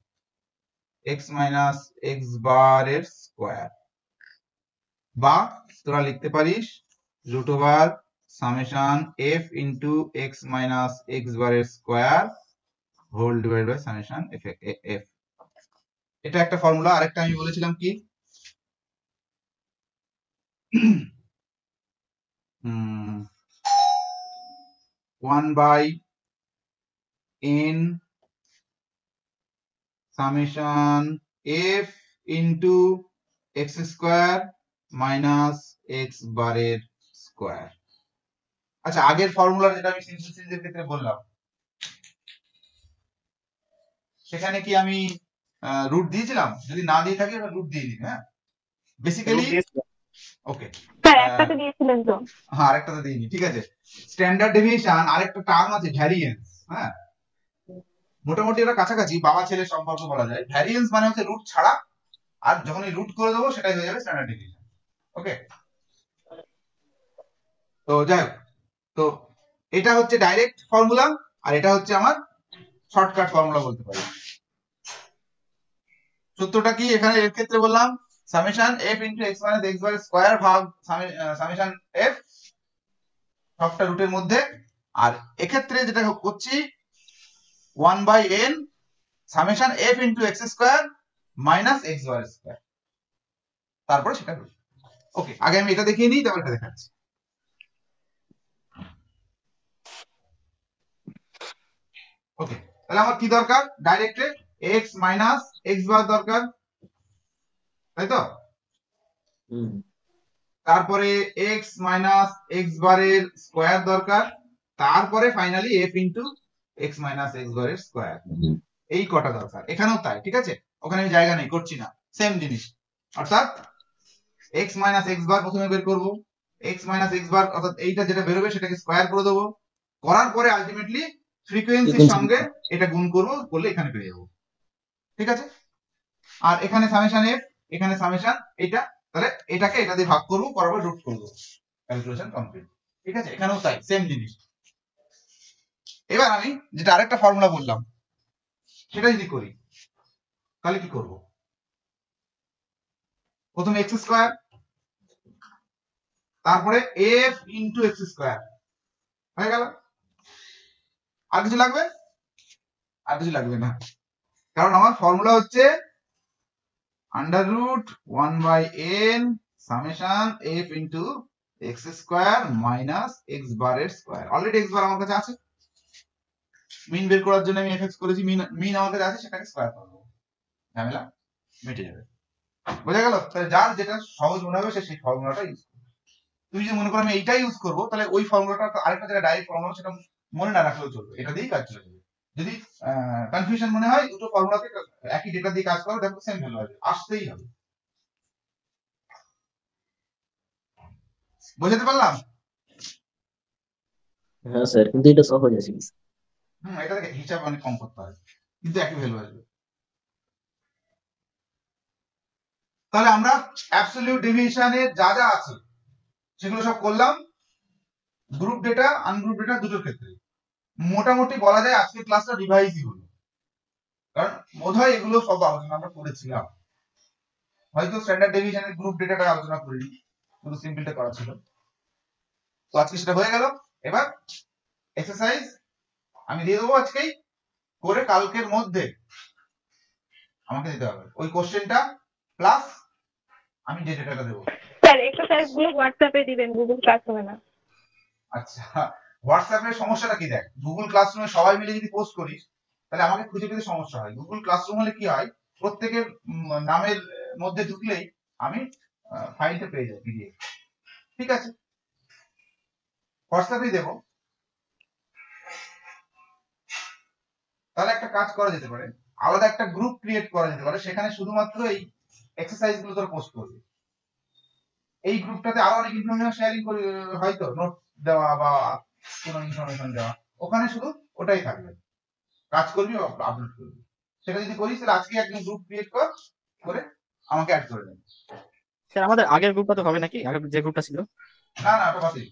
[SPEAKER 1] x minus x bar এর স্কোয়ার, বা তোরা লিখতে পারিস root over summation f into x minus x bar এর square whole divide by summation f f. এটা একটা formula. আরেকটা আমি বলেছিলাম কি, one by n summation f into x square minus x বারের স্কোয়ার। আচ্ছা, আগের ফর্মুলা যেটা আমি সিম্পল সিরিজের ক্ষেত্রে বললাম, সেখানে কি আমি রুট দিয়েছিলাম? যদি না দিয়ে থাকি রুট দিয়ে দিন। হ্যাঁ, বেসিক্যালি ওকে।
[SPEAKER 4] স্যার একটাতে দিয়েছিলেন তো।
[SPEAKER 1] হ্যাঁ, আরেকটাতে দিইনি, ঠিক আছে। স্ট্যান্ডার্ড ডেভিয়েশন আরেকটা টার্ম আছে ভ্যারিয়েন্স। হ্যাঁ, মোটামুটি ওরা কাছাকাছি, বাবা ছেলে সম্পর্ক বলা যায়। ভ্যারিয়েন্স মানে হচ্ছে রুট ছাড়া, আর যখন এই রুট করে দেবো সেটাই হয়ে যাবে স্ট্যান্ডার্ড ডেভিয়েশন। ওকে, তো যাই হোক, তো এটা হচ্ছে ডাইরেক্ট ফর্মুলা আর এটা হচ্ছে আমার শর্টকাট ফর্মুলা বলতে পারি। সূত্রটা কি এখানে এর ক্ষেত্রে বললাম summation f into x minus x বার স্কয়ার ভাগ সামেশন f সবটা রুটের মধ্যে। আর এক্ষেত্রে যেটা করছি 1/n summation f into x square minus x বার স্কয়ার, তারপরে সেটা রুট। ওকে, আগে আমি এটা দেখিয়ে নিই, তারপর এটা দেখাচ্ছি। ওকে, তাহলে আমার কি দরকার? ডাইরেক্টে x মাইনাস x বার দরকার, তাই তো? তারপরে x মাইনাস x বারের স্কয়ার দরকার, তারপরে finally f into x minus x বারের স্কয়ার। এই কটা দরকার, এখানেও তাই, ঠিক আছে? ওখানে আমি জায়গা নেই, করছি না, সেম জিনিস। অর্থাৎ x মাইনাস x বার প্রথমে বের করব, x মাইনাস x বার অর্থাৎ এইটা যেটা বেরোবে সেটাকে স্কয়ার করে দেবো, করার পরে আলটিমেটলি ফ্রিকোয়েন্সির সঙ্গে এটা গুণ করব, করলে এখানে পেয়ে যাবো, ঠিক আছে? আর এখানে সামেশন f, এখানে সামেশন এটা, তাহলে এটাকে এটা দিয়ে ভাগ করব, করার পর রুট করব, ক্যালকুলেশন কমপ্লিট, ঠিক আছে? এখানেও তাই, সেম জিনিস। এবার আমি যেটা আরেকটা ফর্মুলা বললাম সেটা যদি করি তাহলে কি করব? প্রথমে x স্কয়ার, তারপরে f ইনটু x স্কয়ার হয়ে গেল। আর কিছু লাগবে? আর কিছু লাগবে না, কারণ আমার ফর্মুলা হচ্ছে under root 1/n summation f into x square minus x বারের স্কয়ার। অলরেডি x বার আমার কাছে আছে, মিন বের করার জন্য আমি fx করেছি, মিন আমার কাছে আছে, সেটাকে স্কয়ার করব, ঝামেলা মিটে যাবে। বোঝা গেল? তাহলে যার যেটা সহজ মনে হবে সে সেই ফর্মুলাটা ইউজ করবে। তুমি যদি মনে করো আমি এইটাই ইউজ করবো, তাহলে ওই ফর্মুলাটা আরেকটা যেটা ডাইরেক্ট ফর্মুলা সেটা মনে না রাখলেও চলবে, এটা দিয়েই কাজ চলে যাবে। যদি কনফিউশন মনে হয়, দুটো ফর্মুলাতে একই ডেটা দিয়ে কাজ করো, দেখো সেম ভ্যালু আসবে, আসতেই হবে। বুঝতে পারলাম?
[SPEAKER 5] হ্যাঁ স্যার, কিন্তু এটা সহজ আছে।
[SPEAKER 1] এটা থেকে হিসাব অনেক কম করতে হয়, কিন্তু একই ভ্যালু আসবে। তাহলে আমরা অ্যাবসলিউট ডেভিয়েশনের যা যা আছে সেগুলো সব করলাম, গ্রুপ ডেটা আনগ্রুপ ডেটা দুটোর ক্ষেত্রে। মোটামুটি বলা যায় আজকের ক্লাসটা রিভাইজই হলো, কারণ বোধহয় এগুলো সব আলোচনা আমরা করেছিলাম। হয়তো স্ট্যান্ডার্ড ডেভিয়েশনের গ্রুপ ডেটাটা আলোচনা করিনি, শুধু সিম্পলটা করা ছিল। তো আজকে সেটা হয়ে গেল। এবার এক্সারসাইজ আমি দিয়ে দেবো আজকেই, করে কালকের মধ্যে আমাকে দিতে হবে ওই কোশ্চেনটা প্লাস আমি যে ডেটাটা দেবো।
[SPEAKER 4] স্যার এক্সারসাইজ গুলো হোয়াটসঅ্যাপে দিবেন, গুগল ক্লাসরুমে না।
[SPEAKER 1] আচ্ছা, হোয়াটসঅ্যাপের সমস্যাটা কি? দেখ, গুগল ক্লাসরুমে সবাই মিলে যদি পোস্ট করিস তাহলে আমাকে খুঁজে পেতে সমস্যা হয়। গুগল ক্লাসরুম হলে কি হয়, প্রত্যেকের নামের মধ্যে ঢুকলেই আমি ফাইলটা পেয়ে যাই পিডিএফ, ঠিক আছে? হোয়াটসঅ্যাপেই দেবো। তাহলে একটা কাজ করা যেতে পারে, আলাদা একটা গ্রুপ ক্রিয়েট করা যেতে পারে, সেখানে শুধুমাত্র এই এক্সারসাইজ গুলো তোরা পোস্ট করবি। এই গ্রুপটাতে আরো অনেক ইনফরমেশন শেয়ারিং করি, হয়তো নোট দেওয়া বা কোনো ইনফরমেশন দেওয়া, ওখানে শুধু ওটাই থাকবে, কাজ করবি আপলোড করবি। সেটা যদি করিস তাহলে আজকে একজন গ্রুপ ক্রিয়েট করে আমাকে অ্যাড করে দেন।
[SPEAKER 3] স্যার আমাদের আগের গ্রুপটা তো হবে নাকি, আগের যে গ্রুপটা ছিল?
[SPEAKER 1] না না, ওটা বাতিল।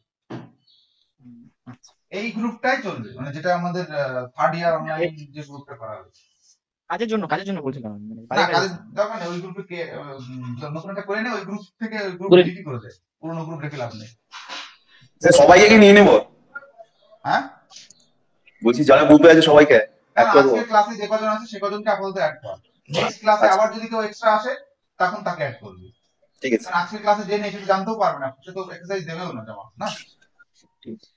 [SPEAKER 3] আচ্ছা,
[SPEAKER 1] এই গ্রুপটাই চলবে, মানে যেটা আমাদের থার্ড ইয়ার অনলাইন যে গ্রুপটা করা হয়েছে।
[SPEAKER 3] কাজের জন্য বলছিলাম, মানে
[SPEAKER 1] না, কাজের দরকার নেই, ওই গ্রুপে নতুন একটা করে নে, ওই গ্রুপ থেকে ওই গ্রুপ
[SPEAKER 5] করে-
[SPEAKER 1] ডিলিট করে দে, পুরনো গ্রুপ রেখে লাভ নেই।
[SPEAKER 2] সবাইকে কি নিয়ে নেবো?
[SPEAKER 1] হ্যাঁ,
[SPEAKER 2] বলছি যারা গ্রুপে আছে সবাইকে
[SPEAKER 1] না,
[SPEAKER 2] অ্যাড করবো।
[SPEAKER 1] আজকের ক্লাসে যে কজন আছে সে কজনকে আপাতত অ্যাড কর। নেক্সট ক্লাসে আবার যদি কেউ এক্সট্রা আসে তখন তাকে অ্যাড করবি।
[SPEAKER 2] ঠিক আছে।
[SPEAKER 1] কারণ আজকের ক্লাসে যে নেই সে তো জানতেও পারবে না, সে তো এক্সারসাইজ দেবেও না জমা, না?
[SPEAKER 3] ঠিক আছে।